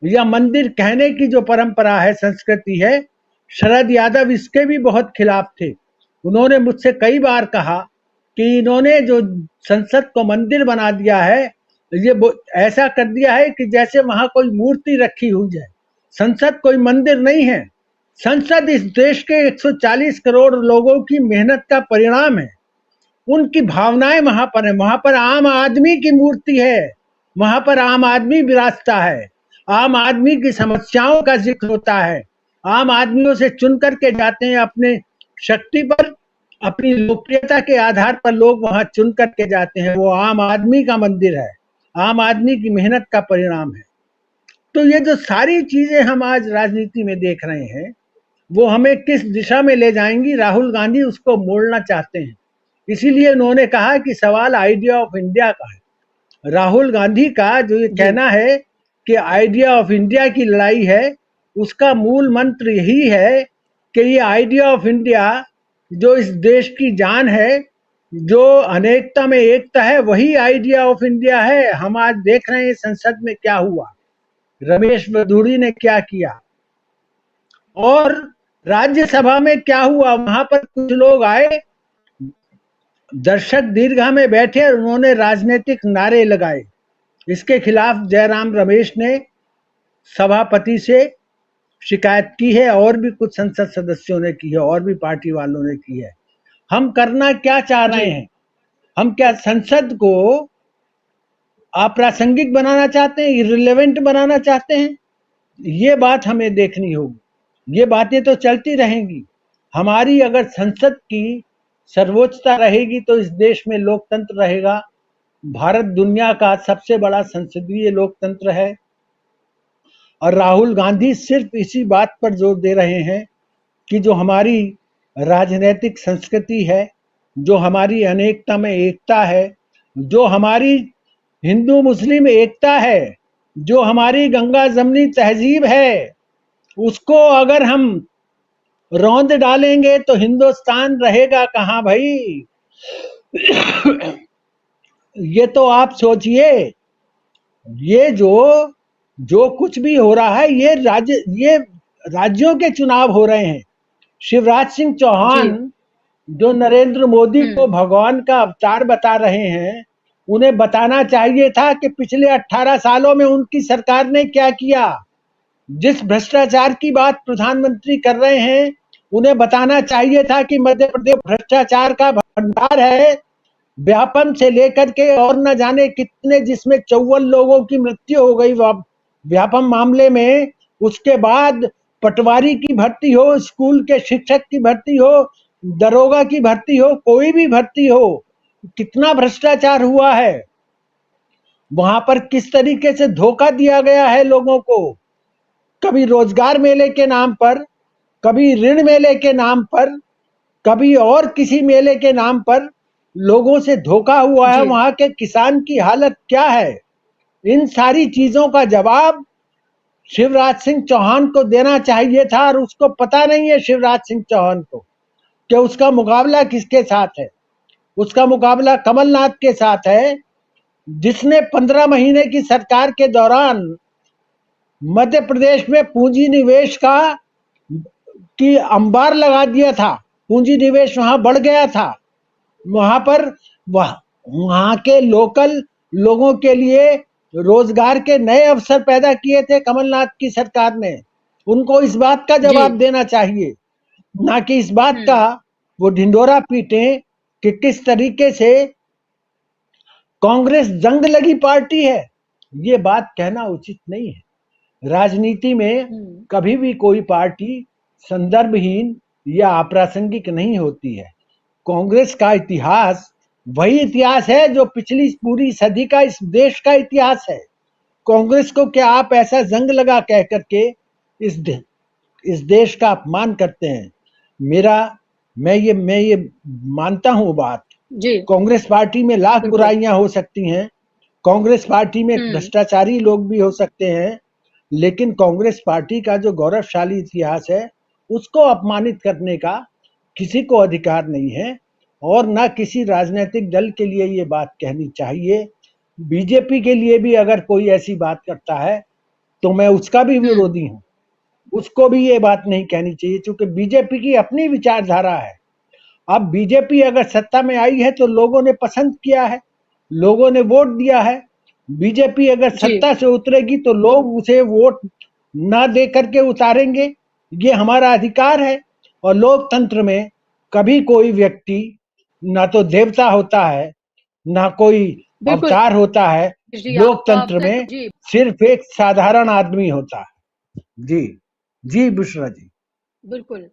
या मंदिर कहने की जो परंपरा है, संस्कृति है, शरद यादव इसके भी बहुत खिलाफ थे। उन्होंने मुझसे कई बार कहा कि इन्होंने जो संसद को मंदिर बना दिया है, ये ऐसा कर दिया है कि जैसे वहां कोई मूर्ति रखी हुई है। संसद कोई मंदिर नहीं है। संसद इस देश के 140 करोड़ लोगों की मेहनत का परिणाम है। उनकी भावनाएं वहां पर है। वहां पर आम आदमी की मूर्ति है, वहां पर आम आदमी विराजता है, आम आदमी की समस्याओं का जिक्र होता है, आम आदमियों से चुन करके जाते हैं। अपने शक्ति पर, अपनी लोकप्रियता के आधार पर लोग वहां चुन करके जाते हैं। वो आम आदमी का मंदिर है, आम आदमी की मेहनत का परिणाम है। तो ये जो सारी चीजें हम आज राजनीति में देख रहे हैं वो हमें किस दिशा में ले जाएंगी, राहुल गांधी उसको मोड़ना चाहते हैं। इसीलिए उन्होंने कहा कि सवाल आइडिया ऑफ इंडिया का है। राहुल गांधी का जो ये कहना है कि आइडिया ऑफ इंडिया की लड़ाई है, उसका मूल मंत्र यही है कि ये आइडिया ऑफ इंडिया जो इस देश की जान है, जो अनेकता में एकता है, वही आइडिया ऑफ इंडिया है। हम आज देख रहे हैं संसद में क्या हुआ, रमेश बधूड़ी ने क्या किया, और राज्यसभा में क्या हुआ। वहां पर कुछ लोग आए, दर्शक दीर्घा में बैठे और उन्होंने राजनीतिक नारे लगाए। इसके खिलाफ जयराम रमेश ने सभापति से शिकायत की है, और भी कुछ संसद सदस्यों ने की है, और भी पार्टी वालों ने की है। हम करना क्या चाह रहे हैं? हम क्या संसद को अप्रासंगिक बनाना चाहते हैं, इररिलेवेंट बनाना चाहते हैं? ये बात हमें देखनी होगी। ये बातें तो चलती रहेंगी। हमारी अगर संसद की सर्वोच्चता रहेगी तो इस देश में लोकतंत्र रहेगा। भारत दुनिया का सबसे बड़ा संसदीय लोकतंत्र है, और राहुल गांधी सिर्फ इसी बात पर जोर दे रहे हैं कि जो हमारी राजनीतिक संस्कृति है, जो हमारी अनेकता में एकता है, जो हमारी हिंदू मुस्लिम एकता है, जो हमारी गंगा जमनी तहजीब है, उसको अगर हम रौंद डालेंगे तो हिंदुस्तान रहेगा कहाँ भाई? ये तो आप सोचिए। ये जो कुछ भी हो रहा है, ये राज्यों के चुनाव हो रहे हैं। शिवराज सिंह चौहान जो नरेंद्र मोदी को भगवान का अवतार बता रहे हैं, उन्हें बताना चाहिए था कि पिछले 18 सालों में उनकी सरकार ने क्या किया। जिस भ्रष्टाचार की बात प्रधानमंत्री कर रहे हैं, उन्हें बताना चाहिए था कि मध्य प्रदेश भ्रष्टाचार का भंडार है, व्यापम से लेकर के और न जाने कितने, जिसमें 54 लोगों की मृत्यु हो गई व्यापम मामले में। उसके बाद पटवारी की भर्ती हो, स्कूल के शिक्षक की भर्ती हो, दरोगा की भर्ती हो, कोई भी भर्ती हो, कितना भ्रष्टाचार हुआ है। वहां पर किस तरीके से धोखा दिया गया है लोगों को, कभी रोजगार मेले के नाम पर, कभी ऋण मेले के नाम पर, कभी और किसी मेले के नाम पर लोगों से धोखा हुआ है। जी वहां के किसान की हालत क्या है, इन सारी चीजों का जवाब शिवराज सिंह चौहान को देना चाहिए था, और उसको पता नहीं है शिवराज सिंह चौहान को कि उसका मुकाबला किसके साथ है। उसका मुकाबला कमलनाथ के साथ है, जिसने 15 महीने की सरकार के दौरान मध्य प्रदेश में पूंजी निवेश का की अंबार लगा दिया था। पूंजी निवेश वहां बढ़ गया था। वहां पर वहां के लोकल लोगों के लिए रोजगार के नए अवसर पैदा किए थे कमलनाथ की सरकार ने। उनको इस बात का जी जवाब देना चाहिए, ना कि इस बात का वो ढिंढोरा पीटे कि किस तरीके से कांग्रेस जंग लगी पार्टी है। ये बात कहना उचित नहीं है। राजनीति में कभी भी कोई पार्टी संदर्भहीन या अप्रासंगिक नहीं होती है। कांग्रेस का इतिहास वही इतिहास है जो पिछली पूरी सदी का इस देश का इतिहास है। कांग्रेस को क्या आप ऐसा जंग लगा कह करके इस देश का अपमान करते हैं? मैं ये मानता हूं बात। जी कांग्रेस पार्टी में लाख बिल्कुल बुराइयां हो सकती हैं, कांग्रेस पार्टी में भ्रष्टाचारी लोग भी हो सकते हैं, लेकिन कांग्रेस पार्टी का जो गौरवशाली इतिहास है उसको अपमानित करने का किसी को अधिकार नहीं है, और ना किसी राजनीतिक दल के लिए ये बात कहनी चाहिए। बीजेपी के लिए भी अगर कोई ऐसी बात करता है तो मैं उसका भी विरोधी हूं, उसको भी ये बात नहीं कहनी चाहिए, क्योंकि बीजेपी की अपनी विचारधारा है। अब बीजेपी अगर सत्ता में आई है तो लोगों ने पसंद किया है, लोगों ने वोट दिया है। बीजेपी अगर जी सत्ता से उतरेगी तो लोग उसे वोट ना दे करके उतारेंगे, ये हमारा अधिकार है। और लोकतंत्र में कभी कोई व्यक्ति ना तो देवता होता है, ना कोई बिल्कुल अवतार होता है। जी लोकतंत्र में जी सिर्फ एक साधारण आदमी होता है। जी जी बुशरा जी। बिल्कुल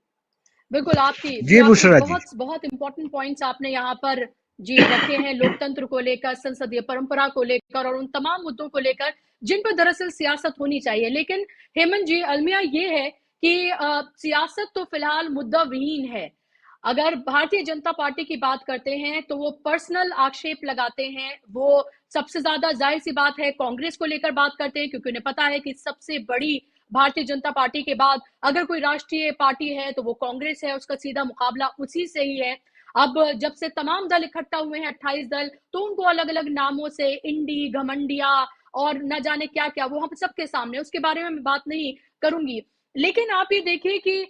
बिल्कुल जी आपने बुशरा जी। बहुत बहुत इंपॉर्टेंट पॉइंट्स आपने यहाँ पर जी रखे हैं, लोकतंत्र को लेकर, संसदीय परंपरा को लेकर और उन तमाम मुद्दों को लेकर जिन पर दरअसल सियासत होनी चाहिए। लेकिन हेमंत जी, अलमिया ये है कि सियासत तो फिलहाल मुद्दा विहीन है। अगर भारतीय जनता पार्टी की बात करते हैं तो वो पर्सनल आक्षेप लगाते हैं। वो सबसे ज्यादा जाहिर सी बात है कांग्रेस को लेकर बात करते हैं, क्योंकि उन्हें पता है कि सबसे बड़ी भारतीय जनता पार्टी के बाद अगर कोई राष्ट्रीय पार्टी है तो वो कांग्रेस है, उसका सीधा मुकाबला उसी से ही है। अब जब से तमाम दल इकट्ठा हुए हैं 28 दल, तो उनको अलग अलग नामों से इंडी, घमंडिया और न जाने क्या क्या वो हम सबके सामने, उसके बारे में मैं बात नहीं करूंगी। लेकिन आप ये देखिए कि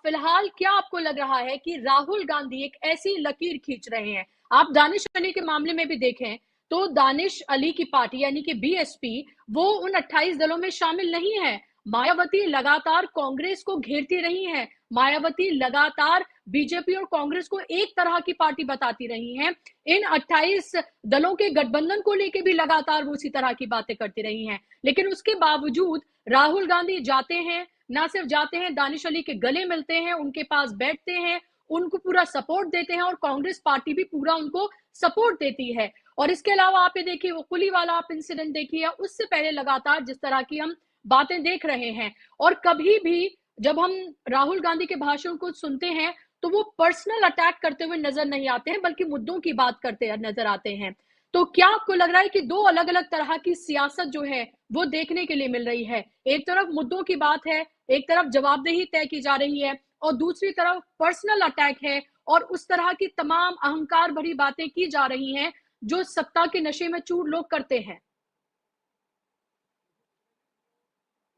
फिलहाल क्या आपको लग रहा है कि राहुल गांधी एक ऐसी लकीर खींच रहे हैं। आप दानिश अली के मामले में भी देखें तो दानिश अली की पार्टी यानी कि बीएसपी वो उन 28 दलों में शामिल नहीं है। मायावती लगातार कांग्रेस को घेरती रही हैं। मायावती लगातार बीजेपी और कांग्रेस को एक तरह की पार्टी बताती रही हैं। इन 28 दलों के गठबंधन को लेकर भी लगातार वो उसी तरह की बातें करती रही हैं। लेकिन उसके बावजूद राहुल गांधी जाते हैं, ना सिर्फ जाते हैं, दानिश अली के गले मिलते हैं, उनके पास बैठते हैं, उनको पूरा सपोर्ट देते हैं और कांग्रेस पार्टी भी पूरा उनको सपोर्ट देती है। और इसके अलावा आप ये देखिए, वो कुलीवाला आप इंसिडेंट देखिए, उससे पहले लगातार जिस तरह की हम बातें देख रहे हैं। और कभी भी जब हम राहुल गांधी के भाषण को सुनते हैं तो वो पर्सनल अटैक करते हुए नजर नहीं आते हैं, बल्कि मुद्दों की बात करते नजर आते हैं। तो क्या आपको लग रहा है कि दो अलग अलग तरह की सियासत जो है वो देखने के लिए मिल रही है? एक तरफ मुद्दों की बात है, एक तरफ जवाबदेही तय की जा रही है, और दूसरी तरफ पर्सनल अटैक है और उस तरह की तमाम अहंकार भरी बातें की जा रही हैं जो सत्ता के नशे में चूर लोग करते हैं।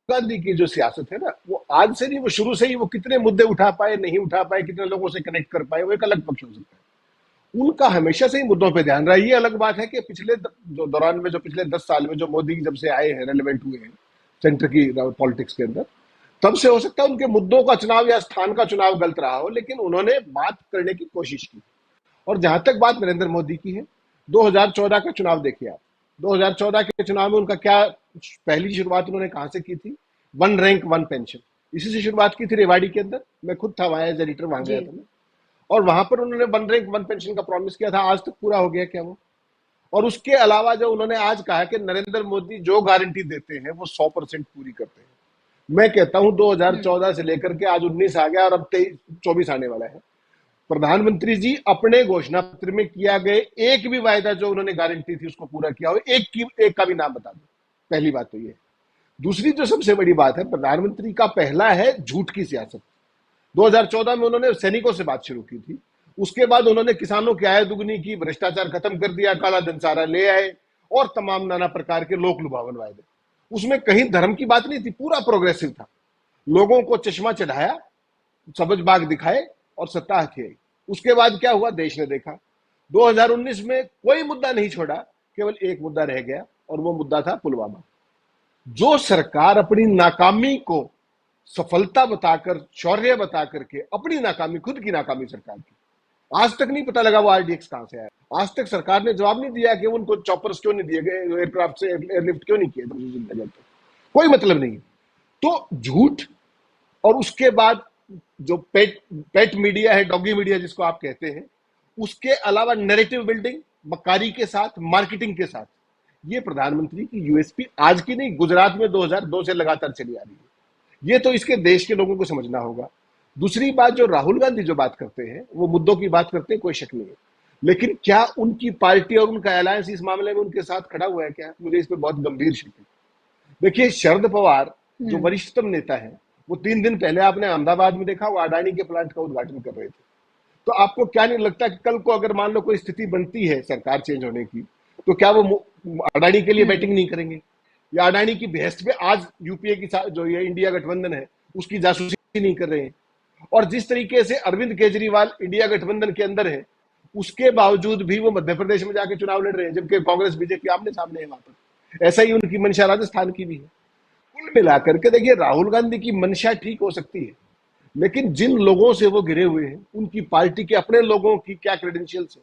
गांधी की जो सियासत है ना, वो आज से नहीं, वो शुरू से ही वो कितने मुद्दे उठा पाए, नहीं उठा पाए, कितने लोगों से कनेक्ट कर पाए, वो एक अलग पक्ष हो सकता है। उनका हमेशा से ही मुद्दों पे ध्यान रहा। ये अलग बात है कि पिछले जो दौरान में, जो पिछले 10 साल में जो मोदी जब से आए हैं, रेलिवेंट हुए हैं सेंटर की पॉलिटिक्स के अंदर, तब से हो सकता है उनके मुद्दों का चुनाव या स्थान का चुनाव गलत रहा हो, लेकिन उन्होंने बात करने की कोशिश की। और जहां तक बात नरेंद्र मोदी की है, 2014 का चुनाव देखिए आप। 2014 के चुनाव में उनका क्या पहली शुरुआत उन्होंने कहां से की थी? 1 रैंक 1 पेंशन, इसी से शुरुआत की थी रेवाड़ी के अंदर। मैं खुद था वहां एज एडिटर, वहां गया था मैं, और वहां पर उन्होंने 1 रैंक 1 पेंशन का प्रॉमिस किया था। आज तक पूरा हो गया क्या वो? और उसके अलावा जो उन्होंने आज कहा कि नरेंद्र मोदी जो गारंटी देते हैं वो 100% पूरी करते हैं। मैं कहता हूं 2014 से लेकर के आज 19 आ गया और अब 24 आने वाला है। प्रधानमंत्री जी अपने घोषणा पत्र में किया गए एक भी वायदा जो उन्होंने गारंटी थी उसको पूरा किया हो, एक का भी नाम बता दो। पहली बात तो ये। दूसरी जो सबसे बड़ी बात है, प्रधानमंत्री का पहला है झूठ की सियासत। 2014 में उन्होंने सैनिकों से बात शुरू की थी, उसके बाद उन्होंने किसानों की आय दुगनी की, भ्रष्टाचार खत्म कर दिया, काला धन सारा ले आए और तमाम नाना प्रकार के लोक लुभावन वायदे। उसमें कहीं धर्म की बात नहीं थी, पूरा प्रोग्रेसिव था। लोगों को चश्मा चढ़ाया, सबज बाग दिखाए और सत्ता हथियाई। उसके बाद क्या हुआ देश ने देखा। 2019 में कोई मुद्दा नहीं छोड़ा, केवल एक मुद्दा रह गया और वो मुद्दा था पुलवामा। जो सरकार अपनी नाकामी को सफलता बताकर, शौर्य बताकर के, अपनी नाकामी, खुद की नाकामी सरकार की, आज तक नहीं पता लगा वो आरडीएक्स कहां से आया। आज तक सरकार ने जवाब नहीं दिया कि उनको चॉपर्स क्यों नहीं दिए गए, एयरक्राफ्ट से एयरलिफ्ट क्यों नहीं किए, कोई मतलब नहीं। तो झूठ और उसके बाद जो पेट मीडिया है, डॉगी मीडिया जिसको आप कहते हैं, उसके अलावा नैरेटिव बिल्डिंग, मक्कारी के साथ, मार्केटिंग के साथ, ये प्रधानमंत्री की यूएसपी आज की नहीं, गुजरात में 2002 से लगातार चली आ रही है। ये तो इसके देश के लोगों को समझना होगा। दूसरी बात, जो राहुल गांधी जो बात करते हैं वो मुद्दों की बात करते हैं, कोई शक नहीं है, लेकिन क्या उनकी पार्टी और उनका अलायंस इस मामले में उनके साथ खड़ा हुआ है क्या? मुझे इस पर बहुत गंभीर शक है। देखिए, शरद पवार जो वरिष्ठतम नेता है, वो 3 दिन पहले आपने अहमदाबाद में देखा, वो अडानी के प्लांट का उद्घाटन कर रहे थे। तो आपको क्या नहीं लगता कि कल को अगर मान लो कोई स्थिति बनती है सरकार चेंज होने की, तो क्या वो अडानी के लिए बैटिंग नहीं करेंगे? या अडानी की बेहस्त पे आज यूपीए की जो ये इंडिया गठबंधन है उसकी जासूसी नहीं कर रहे हैं? और जिस तरीके से अरविंद केजरीवाल इंडिया गठबंधन के अंदर है, उसके बावजूद भी वो मध्य प्रदेश में जाके चुनाव लड़ रहे हैं, जबकि कांग्रेस बीजेपी आमने सामने है वहां पर। ऐसा ही उनकी मंशा राजस्थान की भी है। कुल मिलाकर के देखिए, राहुल गांधी की मंशा ठीक हो सकती है, लेकिन जिन लोगों से वो घिरे हुए हैं, उनकी पार्टी के अपने लोगों की क्या क्रेडेंशियल्स है?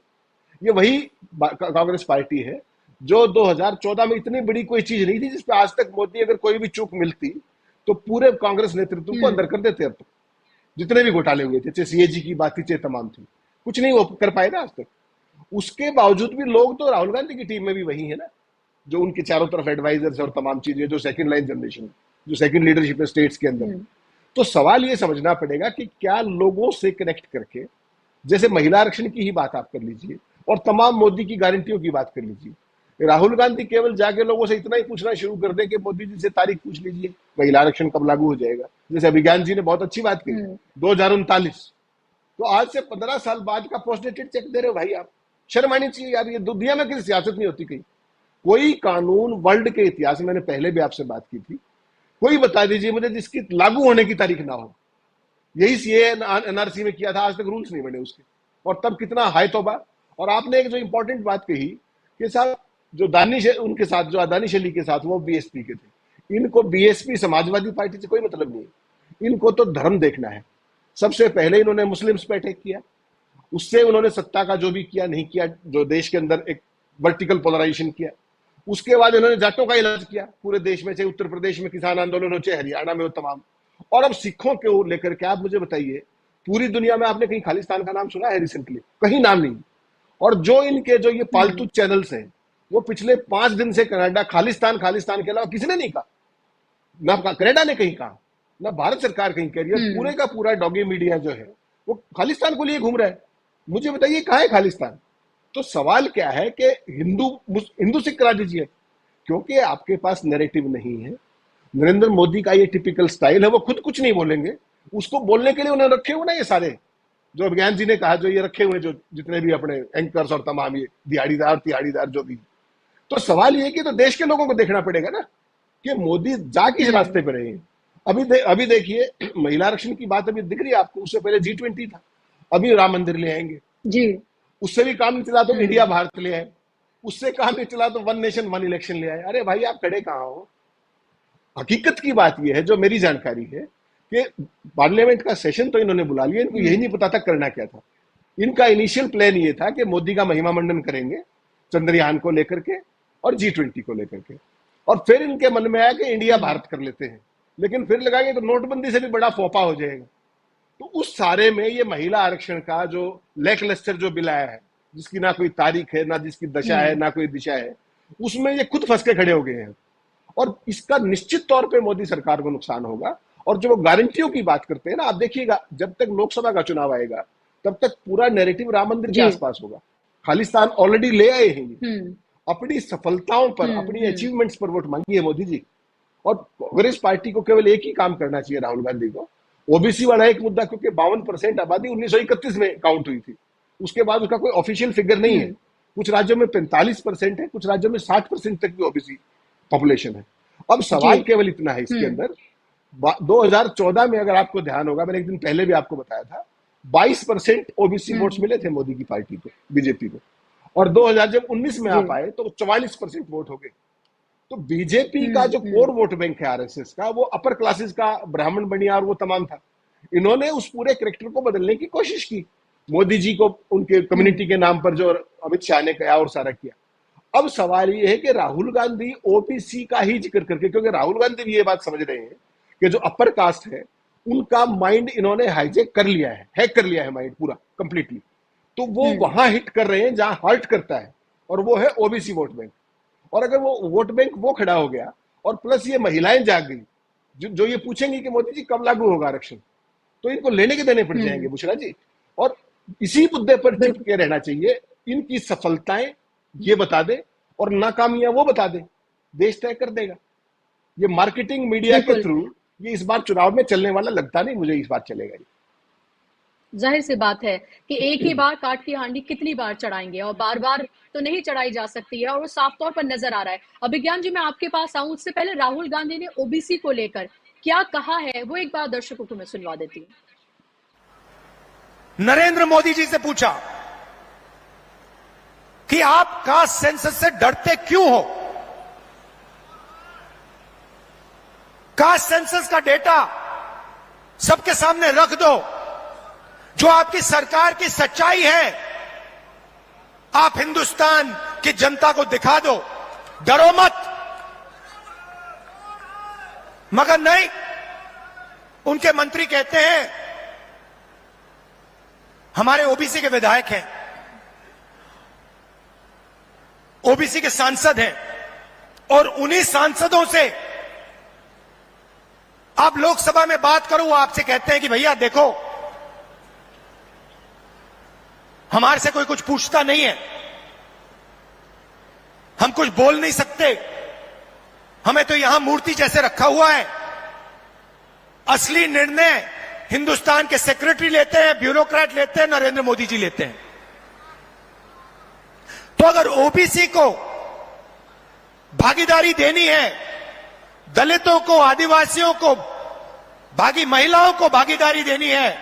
ये वही कांग्रेस पार्टी है जो 2014 में इतनी बड़ी कोई चीज नहीं थी जिसपे आज तक मोदी अगर कोई भी चूक मिलती तो पूरे कांग्रेस नेतृत्व को अंदर कर देते। अब तक जितने भी घोटाले हुए थे, चाहे सीएजी की बात थी, चाहे तमाम थी, कुछ नहीं वो कर पाए ना आज तक। उसके बावजूद भी लोग तो राहुल गांधी की टीम में भी वही है ना, जो उनके चारों तरफ एडवाइजर्स और तमाम चीजें, जो सेकंड लाइन जनरेशन, जो सेकंड लीडरशिप है स्टेट्स के अंदर। तो सवाल ये समझना पड़ेगा कि क्या लोगों से कनेक्ट करके, जैसे महिला आरक्षण की ही बात आप कर लीजिए और तमाम मोदी की गारंटियों की बात कर लीजिए, राहुल गांधी केवल जाके लोगों से इतना ही पूछना शुरू कर दे कि मोदी जी से तारीख पूछ लीजिए, महिला आरक्षण कब लागू हो जाएगा। जैसे अभिज्ञान जी ने बहुत अच्छी बात की, 2039, तो आज से 15 साल बाद का पोस्ट डेटेड चेक दे रहे हो भाई आप। शर्म आनी चाहिए यार, ये दुनिया में किसी सियासत नहीं होती कहीं। कोई कानून वर्ल्ड के इतिहास में, मैंने पहले भी आपसे बात की थी, कोई बता दीजिए मुझे जिसकी लागू होने की तारीख ना हो। यही सीए एनआरसी में किया था, आज तक रूल्स नहीं बने उसके, और तब कितना हाय तौबा। और आपने एक जो इंपॉर्टेंट बात कही कि साहब जो दानिश उनके साथ, जो दानिश अली के साथ, वो बीएसपी के थे। इनको बीएसपी समाजवादी पार्टी से कोई मतलब नहीं है, इनको तो धर्म देखना है। सबसे पहले इन्होंने मुस्लिम्स पे अटैक किया, उससे उन्होंने सत्ता का जो भी किया नहीं किया, जो देश के अंदर एक वर्टिकल पोलराइजेशन किया। उसके बाद इन्होंने जाटों का इलाज किया पूरे देश में, चाहे उत्तर प्रदेश में किसान आंदोलन हो, चाहे हरियाणा में हो, तमाम। और अब सिखों के लेकर के आप मुझे बताइए, पूरी दुनिया में आपने कहीं खालिस्तान का नाम सुना है रिसेंटली? कहीं नाम नहीं। और जो इनके जो ये पालतू चैनल्स हैं, वो पिछले 5 दिन से कनाडा खालिस्तान खालिस्तान के अलावा किसी ने नहीं कहा। ना कनाडा ने कहीं कहा, ना भारत सरकार कहीं कह रही है। पूरे का पूरा डॉगी मीडिया जो है वो खालिस्तान को लिए घूम रहा है। मुझे बताइए कहाँ है खालिस्तान? तो सवाल क्या है कि हिंदू सिख करा दीजिए, क्योंकि आपके पास नैरेटिव नहीं है। नरेंद्र मोदी का ये टिपिकल स्टाइल है, वो खुद कुछ नहीं बोलेंगे, उसको बोलने के लिए उन्होंने रखे हुए ना ये सारे, जो अभिज्ञान जी ने कहा, जो ये रखे हुए, जो जितने भी अपने एंकर्स और तमाम ये दिहाड़ीदार जो भी। तो सवाल ये कि तो देश के लोगों को देखना पड़ेगा ना कि मोदी जा किस रास्ते पर रहे हैं। अभी देखिए, महिला आरक्षण की बात अभी दिख रही है आपको, उससे पहले G20 था, अभी राम मंदिर ले आएंगे जी, उससे भी काम नहीं चला तो इंडिया भारत ले आए, उससे काम नहीं चला तो 1 नेशन 1 इलेक्शन ले आए। अरे भाई आप खड़े कहाँ हो? हकीकत की बात यह है, जो मेरी जानकारी है, कि पार्लियामेंट का सेशन तो इन्होंने बुला लिया, इनको यही नहीं पता था करना क्या था। इनका इनिशियल प्लान ये था कि मोदी का महिमा मंडन करेंगे चंद्रयान को लेकर के और G20 को लेकर के, और फिर इनके मन में आया कि इंडिया भारत कर लेते हैं, लेकिन फिर लगाएंगे तो नोटबंदी से भी बड़ा फोपा हो जाएगा। तो उस सारे में ये महिला आरक्षण का जो लैकलस्टर जो बिल आया है, जिसकी ना कोई तारीख है, ना जिसकी दशा है, ना कोई दिशा है, उसमें ये खुद फंस के खड़े हो गए हैं। और इसका निश्चित तौर पे मोदी सरकार को नुकसान होगा। और जो वो गारंटियों की बात करते हैं ना, आप देखिएगा जब तक लोकसभा का चुनाव आएगा तब तक पूरा नैरेटिव राम मंदिर के आसपास होगा। खालिस्तान ऑलरेडी ले आए हैं ये। अपनी सफलताओं पर, अपनी अचीवमेंट्स पर वोट मांगी है मोदी जी। और कांग्रेस पार्टी को केवल एक ही काम करना चाहिए, राहुल गांधी को। ओबीसी वाला एक मुद्दा, क्योंकि 52% आबादी 1931 में काउंट हुई थी, उसके बाद उसका कोई ऑफिशियल फिगर नहीं है। कुछ राज्यों में 45% है, कुछ राज्यों में 60% तक भी ओबीसी पॉपुलेशन है। अब सवाल केवल इतना है इसके अंदर, 2014 में अगर आपको ध्यान होगा, मैंने एक दिन पहले भी आपको बताया था, 22% ओबीसी वोट्स मिले थे मोदी की पार्टी को, बीजेपी को। और 2019 में आप आए तो 44% वोट हो गए। तो बीजेपी का जो कोर वोट बैंक है आरएसएस का, वो अपर क्लासेस का, ब्राह्मण बनिया और वो तमाम था। इन्होंने उस पूरे कैरेक्टर को बदलने की कोशिश की, मोदी जी को उनके कम्युनिटी के नाम पर जो अमित शाह ने कहा और सारा किया। अब सवाल ये है कि राहुल गांधी ओबीसी का ही जिक्र करके, क्योंकि राहुल गांधी भी ये बात समझ रहे हैं कि जो अपर कास्ट है उनका माइंड इन्होंने हाईजेक कर लिया है, हैक कर लिया है माइंड पूरा कंप्लीटली। तो वो वहां हिट कर रहे हैं जहां हर्ट करता है, और वो है ओबीसी वोट बैंक। और अगर वो वोट बैंक वो खड़ा हो गया, और प्लस ये महिलाएं जाग गई जो ये पूछेंगी कि मोदी जी कब लागू होगा आरक्षण, तो इनको लेने के देने पड़ जाएंगे बुशरा जी। और इसी मुद्दे पर चिपके रहना चाहिए। इनकी सफलताएं ये बता दे और नाकामियां वो बता दे, देश तय कर देगा। ये मार्केटिंग मीडिया के थ्रू ये इस बार चुनाव में चलने वाला लगता नहीं मुझे, इस बार चलेगा। जाहिर सी बात है कि एक ही बार काट की हांडी कितनी बार चढ़ाएंगे, और बार बार तो नहीं चढ़ाई जा सकती है, और वो साफ तौर पर नजर आ रहा है। अभिज्ञान जी, मैं आपके पास आऊं, उससे पहले राहुल गांधी ने ओबीसी को लेकर क्या कहा है वो एक बार दर्शकों को मैं सुनवा देती हूँ। नरेंद्र मोदी जी से पूछा कि आप कास्ट सेंसस से डरते क्यों हो? कास्ट सेंसस का डेटा सबके सामने रख दो, जो आपकी सरकार की सच्चाई है आप हिंदुस्तान की जनता को दिखा दो, डरो मत। मगर नहीं, उनके मंत्री कहते हैं हमारे ओबीसी के विधायक हैं, ओबीसी के सांसद हैं, और उन्हीं सांसदों से आप लोकसभा में बात करो, वो आपसे कहते हैं कि भैया देखो हमारे से कोई कुछ पूछता नहीं है, हम कुछ बोल नहीं सकते, हमें तो यहां मूर्ति जैसे रखा हुआ है। असली निर्णय हिंदुस्तान के सेक्रेटरी लेते हैं, ब्यूरोक्रेट लेते हैं, नरेंद्र मोदी जी लेते हैं। तो अगर ओबीसी को भागीदारी देनी है, दलितों को, आदिवासियों को, महिलाओं को भागीदारी देनी है,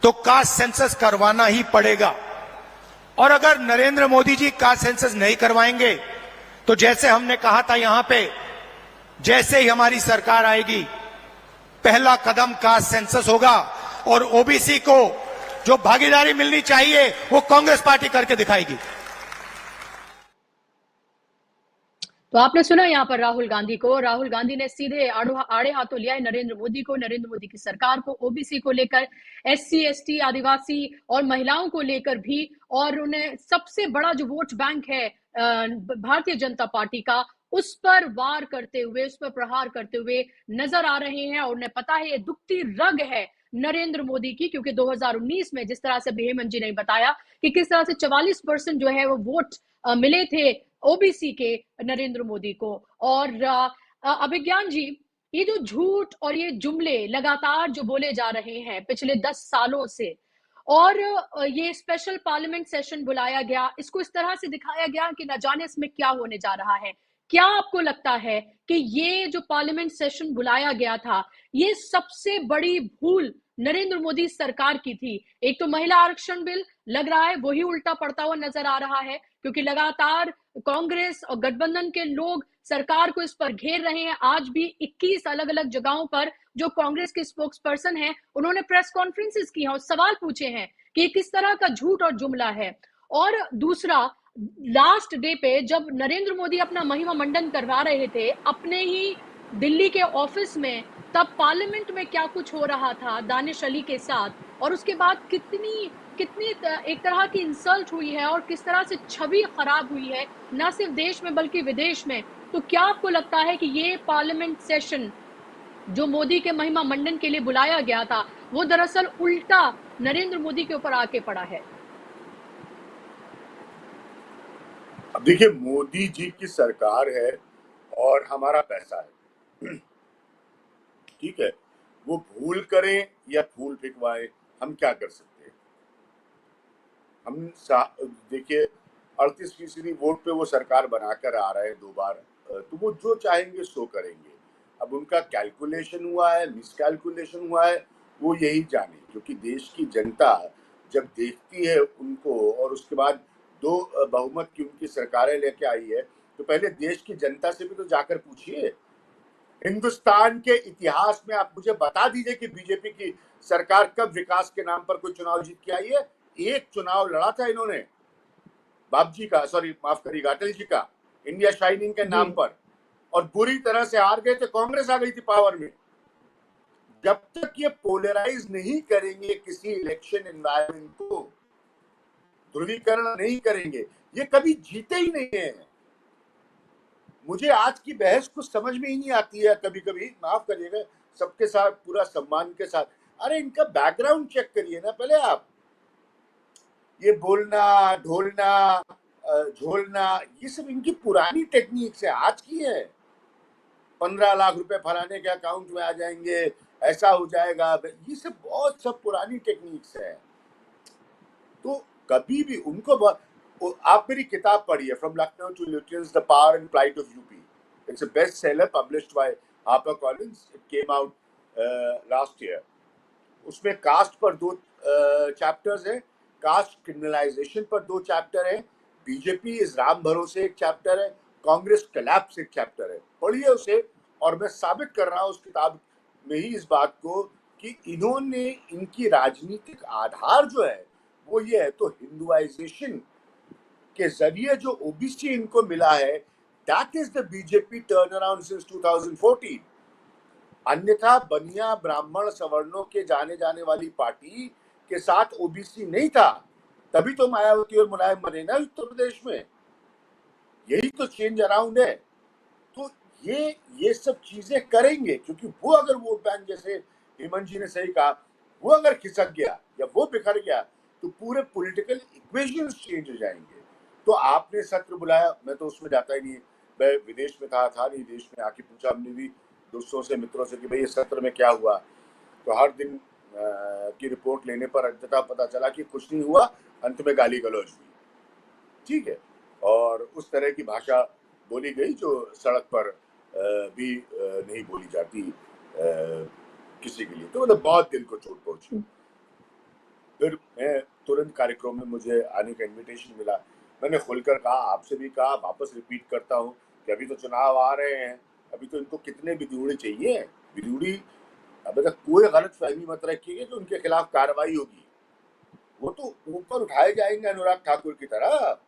तो कास्ट सेंसस करवाना ही पड़ेगा। और अगर नरेंद्र मोदी जी कास्ट सेंसस नहीं करवाएंगे तो जैसे हमने कहा था यहां पे, जैसे ही हमारी सरकार आएगी पहला कदम कास्ट सेंसस होगा, और ओबीसी को जो भागीदारी मिलनी चाहिए वो कांग्रेस पार्टी करके दिखाएगी। तो आपने सुना यहाँ पर राहुल गांधी को। राहुल गांधी ने सीधे आड़े हाथों लिया है नरेंद्र मोदी को, नरेंद्र मोदी की सरकार को, ओबीसी को लेकर, एससी एसटी, आदिवासी और महिलाओं को लेकर भी। और उन्हें सबसे बड़ा जो वोट बैंक है भारतीय जनता पार्टी का, उस पर वार करते हुए, उस पर प्रहार करते हुए नजर आ रहे हैं। और उन्हें पता है ये दुखती रग है नरेंद्र मोदी की, क्योंकि 2019 में जिस तरह से हेमंत जी ने बताया कि किस तरह से 44% जो है वो वोट मिले थे ओबीसी के नरेंद्र मोदी को। और अभिज्ञान जी, ये जो झूठ और ये जुमले लगातार जो बोले जा रहे हैं पिछले 10 सालों से, और ये स्पेशल पार्लियामेंट सेशन बुलाया गया, इसको इस तरह से दिखाया गया कि न जाने इसमें क्या होने जा रहा है। क्या आपको लगता है कि ये जो पार्लियामेंट सेशन बुलाया गया था, ये सबसे बड़ी भूल नरेंद्र मोदी सरकार की थी? एक तो महिला आरक्षण बिल लग रहा है वही उल्टा पड़ता हुआ नजर आ रहा है, क्योंकि लगातार कांग्रेस और गठबंधन के लोग सरकार को इस पर घेर रहे हैं। आज भी 21 अलग अलग जगहों पर जो कांग्रेस के स्पोक्स पर्सन हैं, उन्होंने प्रेस कॉन्फ्रेंसेस की हैं और सवाल पूछे हैं कि किस तरह का झूठ और जुमला है। और दूसरा, लास्ट डे पे जब नरेंद्र मोदी अपना महिमा मंडन करवा रहे थे अपने ही दिल्ली के ऑफिस में, तब पार्लियामेंट में क्या कुछ हो रहा था दानिश अली के साथ, और उसके बाद कितनी कितनी एक तरह की इंसल्ट हुई है और किस तरह से छवि खराब हुई है, न सिर्फ देश में बल्कि विदेश में। तो क्या आपको लगता है कि ये पार्लियामेंट सेशन जो मोदी के महिमा मंडन के लिए बुलाया गया था, वो दरअसल उल्टा नरेंद्र मोदी के ऊपर आके पड़ा है? अब देखिए, मोदी जी की सरकार है और हमारा पैसा है, ठीक है। वो भूल करें या फूल फिकवाएं, हम क्या कर सकते हैं। देखिए 38% वोट पे वो सरकार बनाकर आ रहे हैं 2 बार, तो वो जो चाहेंगे सो करेंगे। अब उनका कैलकुलेशन हुआ है, मिसकैलकुलेशन हुआ है, वो यही जाने, क्योंकि देश की जनता जब देखती है उनको और उसके बाद 2 बहुमत की उनकी सरकारें लेके आई है, तो पहले देश की जनता से भी तो जाकर पूछिए। हिंदुस्तान के इतिहास में आप मुझे बता दीजिए कि बीजेपी की सरकार कब विकास के नाम पर कोई चुनाव जीत के आई है। एक चुनाव लड़ा था इन्होंने, बाबजी का, सॉरी माफ करिएगा, अटल जी का, इंडिया शाइनिंग के नाम पर, और बुरी तरह से हार गए थे, कांग्रेस आ गई थी पावर में। जब तक ये पोलराइज नहीं करेंगे किसी इलेक्शन एनवायरनमेंट को, ध्रुवीकरण नहीं करेंगे, ये कभी जीते ही नहीं है। मुझे आज की बहस कुछ समझ में ही नहीं आती है कभी कभी, माफ करिएगा, सबके साथ पूरा सम्मान के साथ। अरे इनका बैकग्राउंड चेक करिए ना पहले आप। ये बोलना, ढोलना, झोलना, ये सब इनकी पुरानी टेक्निक्स है, आज की है। 15 लाख रुपए फलाने के अकाउंट में आ जाएंगे, ऐसा हो जाएगा, ये सब बहुत सब पुरानी टेक्निक्स है। तो कभी भी उनको आप मेरी किताब पढ़िए, from Lucknow to Lutyens, the power and flight of UP. It's a best seller published by Harper Collins, it came out last year. उसमें कास्ट पर 2 चैप्टर्स है, कास्ट क्रिमिनलाइजेशन पर 2 चैप्टर है, बीजेपी इस राम भरोसे एक चैप्टर है, कांग्रेस कोलैप्स एक चैप्टर है। पढ़िए उसे, और मैं साबित कर रहा हूं उस किताब में ही इस बात को कि इन्होंने, इनकी राजनीतिक आधार जो है वो ये है। तो हिंदुआइजेशन के जरिए जो ओबीसी इनको मिला है, that is the BJP turn around since 2014। अन्यथा बनिया ब्राह्मण सवर्णों के जाने जाने वाली पार्टी के साथ ओबीसी नहीं था, तभी तो मायावती और मुलायम बने ना उत्तर प्रदेश में। यही तो चेंज अराउंड है। तो ये सब चीजें करेंगे, क्योंकि वो अगर वोट बैंक, जैसे हेमंत जी ने सही कहा, वो अगर खिसक गया या वो बिखर गया तो पूरे पॉलिटिकल इक्वेशंस चेंज हो जाएंगे। तो आपने सत्र बुलाया, मैं तो उसमें जाता ही नहीं, मैं विदेश में था नहीं, देश में आके पूछा हमने भी दोस्तों से, मित्रों से कि भाई इस सत्र में क्या हुआ। तो हर दिन की रिपोर्ट लेने पर अंततः पता चला कि कुछ नहीं हुआ, अंत में गाली गलौज हुई, ठीक है। और उस तरह की भाषा बोली गई जो सड़क पर भी नहीं बोली जाती किसी के लिए। तो मतलब बहुत दिल को चोट पहुंची। फिर मैं तुरंत कार्यक्रम में मुझे आने का इनविटेशन मिला, मैंने खुलकर कहा, आपसे भी कहा, वापस रिपीट करता हूँ कि अभी तो चुनाव आ रहे हैं, अभी तो इनको कितने विदुड़ी चाहिए, विदुड़ी। अभी तक कोई गलत फहमी मत रखिएगा तो उनके खिलाफ कार्रवाई होगी, वो तो ऊपर उठाए जाएंगे अनुराग ठाकुर की तरह।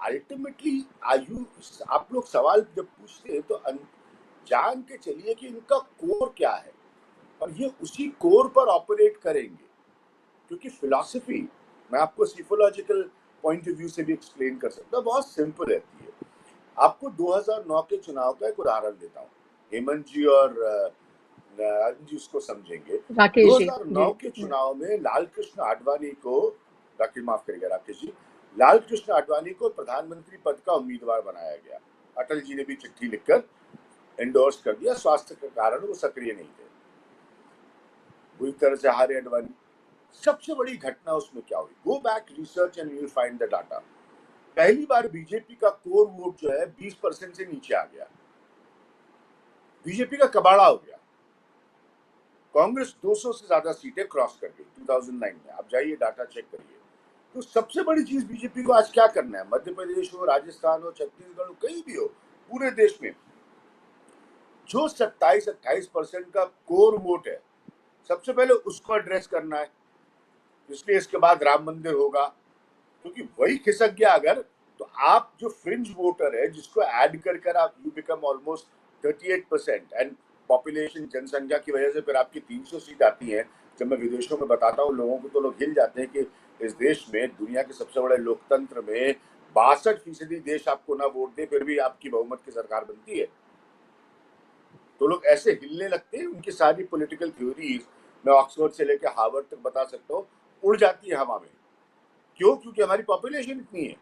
अल्टीमेटली आप लोग सवाल जब पूछते हैं तो जान के चलिए कि इनका कोर क्या है, और ये उसी कोर पर ऑपरेट करेंगे। क्योंकि फिलॉसफी मैं आपको सिफोलॉजिकल पॉइंट ऑफ व्यू से भी एक्सप्लेन कर सकता हूँ, बहुत सिंपल रहती है। आपको 2009 के चुनाव का एक उदाहरण देता हूँ, हेमंत जी और जी उसको समझेंगे। 2009 के चुनाव में लाल कृष्ण आडवाणी को, माफ करिएगा राकेश जी, लाल कृष्ण आडवाणी को प्रधानमंत्री पद का उम्मीदवार बनाया गया। अटल जी ने भी चिट्ठी लिखकर एंडोर्स कर दिया, स्वास्थ्य के कारण वो सक्रिय नहीं थे, बुरी तरह से हारे आडवाणी। सबसे बड़ी घटना उसमें क्या हुई, go back research and you will find the data. पहली बार बीजेपी का कोर वोट जो है 20% से नीचे आ गया, बीजेपी का कबाड़ा हो गया। कांग्रेस 200 से ज्यादा सीटें क्रॉस कर गई 2009 में, आप जाइए डाटा चेक करिए। तो सबसे बड़ी चीज बीजेपी को आज क्या करना है, मध्य प्रदेश हो, राजस्थान हो, छत्तीसगढ़ हो, कहीं भी हो, पूरे देश में जो 27-28% का कोर वोट है, सबसे पहले उसको एड्रेस करना है। इसलिए इसके बाद राम मंदिर होगा, क्योंकि वही खिसक गया अगर, तो आप जो फ्रिंज वोटर है जिसको ऐड कर आप you become almost 38%, and population, जनसंख्या की वजह से फिर आपकी 300 सीट आती है, जब मैं विदेशों में बताता हूँ लोगों को तो लोग हिल जाते हैं कि इस देश में, दुनिया के सबसे बड़े लोकतंत्र में 62% देश आपको ना वोट दे फिर भी आपकी बहुमत की सरकार बनती है। तो लोग ऐसे हिलने लगते हैं, उनकी सारी पॉलिटिकल थ्योरीज मैं ऑक्सफोर्ड से लेकर हार्वर्ड तक बता सकता हूँ, उड़ जाती है हवा में। क्यों? क्योंकि हमारी पॉपुलेशन इतनी है,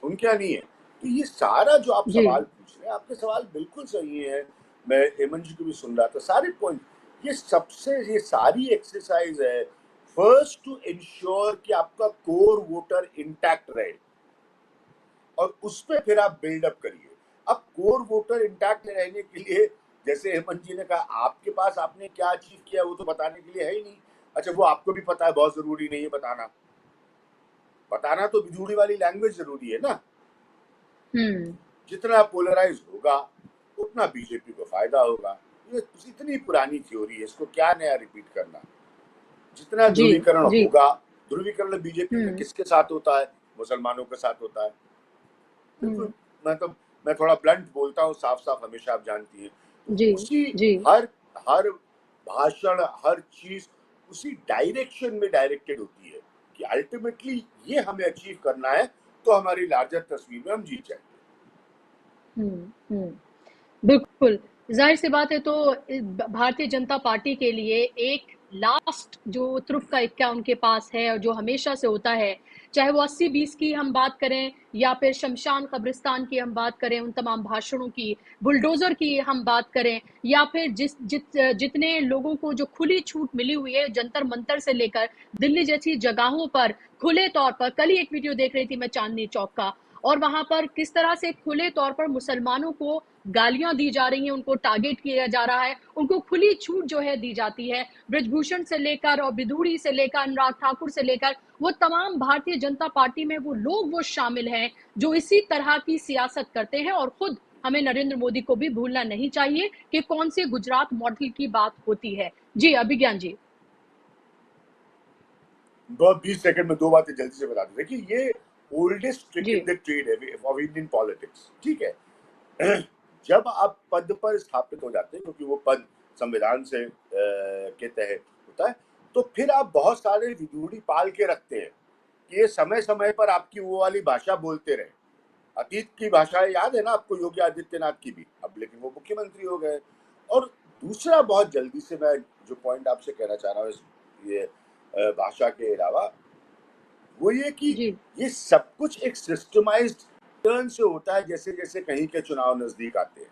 उनके यहाँ नहीं है। तो ये सारा जो आप जी सवाल पूछ रहे हैं, आपके सवाल बिल्कुल सही है। मैं हेमंत जी को भी सुन रहा था, सारे पॉइंट, ये सारी एक्सरसाइज है फर्स्ट टू इंश्योर कि आपका कोर वोटर इंटैक्ट रहे और उस पर फिर आप बिल्डअप करिए। अब कोर वोटर इंटैक्ट रहने के लिए, जैसे हेमंत जी ने कहा, आपके पास आपने क्या अचीव किया वो तो बताने के लिए है ही नहीं। अच्छा, वो आपको भी पता है, बहुत जरूरी नहीं है बताना। बताना तो बिजूड़ी वाली लैंग्वेज जरूरी है ना। जितना पोलराइज होगा उतना बीजेपी को फायदा होगा। ये इतनी पुरानी थ्योरी है, इसको क्या नया रिपीट करना। जितना जी ध्रुवीकरण जी होगा, ध्रुवीकरण बीजेपी में किसके साथ होता है? मुसलमानों के साथ होता है। बिल्कुल, मैं थोड़ा ब्लंट बोलता हूँ, साफ साफ, हमेशा आप जानती हैं। जी तो उसी जी हर भाषण, हर चीज उसी डायरेक्शन में डायरेक्टेड होती है कि अल्टीमेटली ये हमें अचीव करना है, तो हमारी लार्जर तस्वीर में हम जीत जाएंगे। बिल्कुल, जाहिर सी बात है। तो भारतीय जनता पार्टी के लिए एक लास्ट जो तुरुफ का इक्का उनके पास है और जो हमेशा से होता है, चाहे वो 80-20 की हम बात करें या फिर शमशान कब्रिस्तान की हम बात करें, उन तमाम भाषणों की, बुलडोजर की हम बात करें, या फिर जितने लोगों को जो खुली छूट मिली हुई है जंतर मंतर से लेकर दिल्ली जैसी जगहों पर खुले तौर पर। कल ही एक वीडियो देख रही थी मैं चांदनी चौक का, और वहां पर किस तरह से खुले तौर पर मुसलमानों को गालियां दी जा रही हैं, उनको टारगेट किया जा रहा है, उनको खुली छूट जो है दी जाती है। ब्रजभूषण से लेकर और बिधूड़ी से लेकर अनुराग ठाकुर से लेकर वो तमाम भारतीय जनता पार्टी में वो लोग वो शामिल हैं जो इसी तरह की सियासत करते हैं। और खुद हमें नरेंद्र मोदी को भी भूलना नहीं चाहिए कि कौन से गुजरात मॉडल की बात होती है। जी अभिज्ञान जी। बहुत 20 सेकंड में दो बातें जल्दी से बता दें। देखिए, ये ओल्डेस्ट ट्रिक जी इन द ट्रेड है ऑफ इंडियन पॉलिटिक्स, ठीक है। जब आप पद पर स्थापित हो जाते हैं, क्योंकि वो पद संविधान से के तहत होता है, तो फिर आप बहुत सारे विधूड़ी पाल के रखते हैं कि ये समय समय पर आपकी वो वाली भाषा बोलते रहे। अतीत की भाषा याद है ना आपको, योगी आदित्यनाथ की भी, अब लेकिन वो मुख्यमंत्री हो गए। और दूसरा, बहुत जल्दी से मैं जो पॉइंट आपसे कहना चाह रहा हूँ ये भाषा के अलावा, वो ये कि जी ये सब कुछ एक सिस्टमाइज्ड टर्न से होता है, जैसे जैसे कहीं के चुनाव नजदीक आते हैं।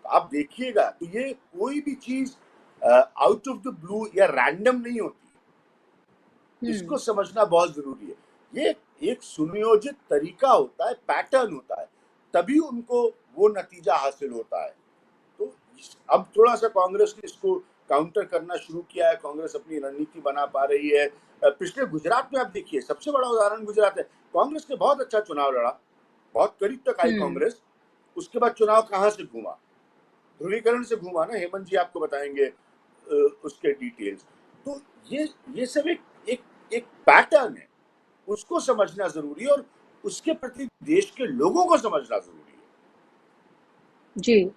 तो आप देखिएगा, तो ये कोई भी चीज आउट ऑफ द ब्लू या रैंडम नहीं होती। इसको समझना बहुत जरूरी है। ये एक सुनियोजित तरीका होता है, पैटर्न होता है, तभी उनको वो नतीजा हासिल होता है। तो अब थोड़ा सा कांग्रेस ने इसको काउंटर करना शुरू किया है, कांग्रेस अपनी रणनीति बना पा रही है। पिछले गुजरात में आप देखिए, सबसे बड़ा उदाहरण गुजरात है। कांग्रेस ने बहुत अच्छा चुनाव लड़ा, बहुत करीब तक आई कांग्रेस। उसके बाद चुनाव कहां से घूमा? ध्रुवीकरण से घूमा ना। हेमंत जी आपको बताएंगे उसके डिटेल्स। तो ये सब एक पैटर्न है, उसको समझना जरूरी है और उसके प्रति देश के लोगों को समझना जरूरी है। जी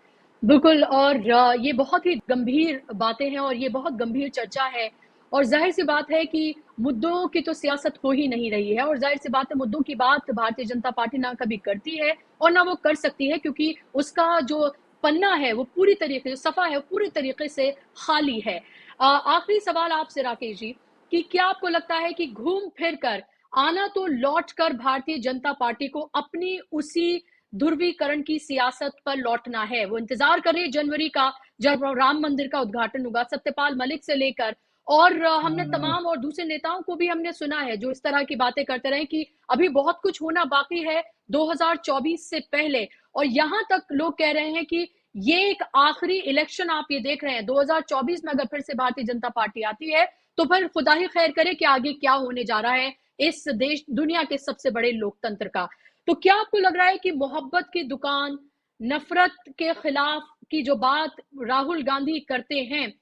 बिल्कुल। और ये बहुत ही गंभीर बातें हैं और ये बहुत गंभीर चर्चा है। और जाहिर सी बात है कि मुद्दों की तो सियासत हो ही नहीं रही है, और जाहिर सी बात है मुद्दों की बात भारतीय जनता पार्टी ना कभी करती है और ना वो कर सकती है, क्योंकि उसका जो पन्ना है वो पूरी तरीके से सफा है, पूरी तरीके से खाली है। आखिरी सवाल आपसे राकेश जी, कि क्या आपको लगता है कि घूम फिर कर आना तो लौट कर भारतीय जनता पार्टी को अपनी उसी ध्रुवीकरण की सियासत पर लौटना है? वो इंतजार कर रहे जनवरी का, जब राम मंदिर का उद्घाटन होगा। सत्यपाल मलिक से लेकर और हमने तमाम और दूसरे नेताओं को भी हमने सुना है जो इस तरह की बातें करते रहे कि अभी बहुत कुछ होना बाकी है 2024 से पहले। और यहां तक लोग कह रहे हैं कि ये एक आखिरी इलेक्शन आप ये देख रहे हैं, 2024 में अगर फिर से भारतीय जनता पार्टी आती है तो फिर खुदा ही खैर करे कि आगे क्या होने जा रहा है इस देश दुनिया के सबसे बड़े लोकतंत्र का। तो क्या आपको लग रहा है कि मोहब्बत की दुकान, नफरत के खिलाफ की जो बात राहुल गांधी करते हैं,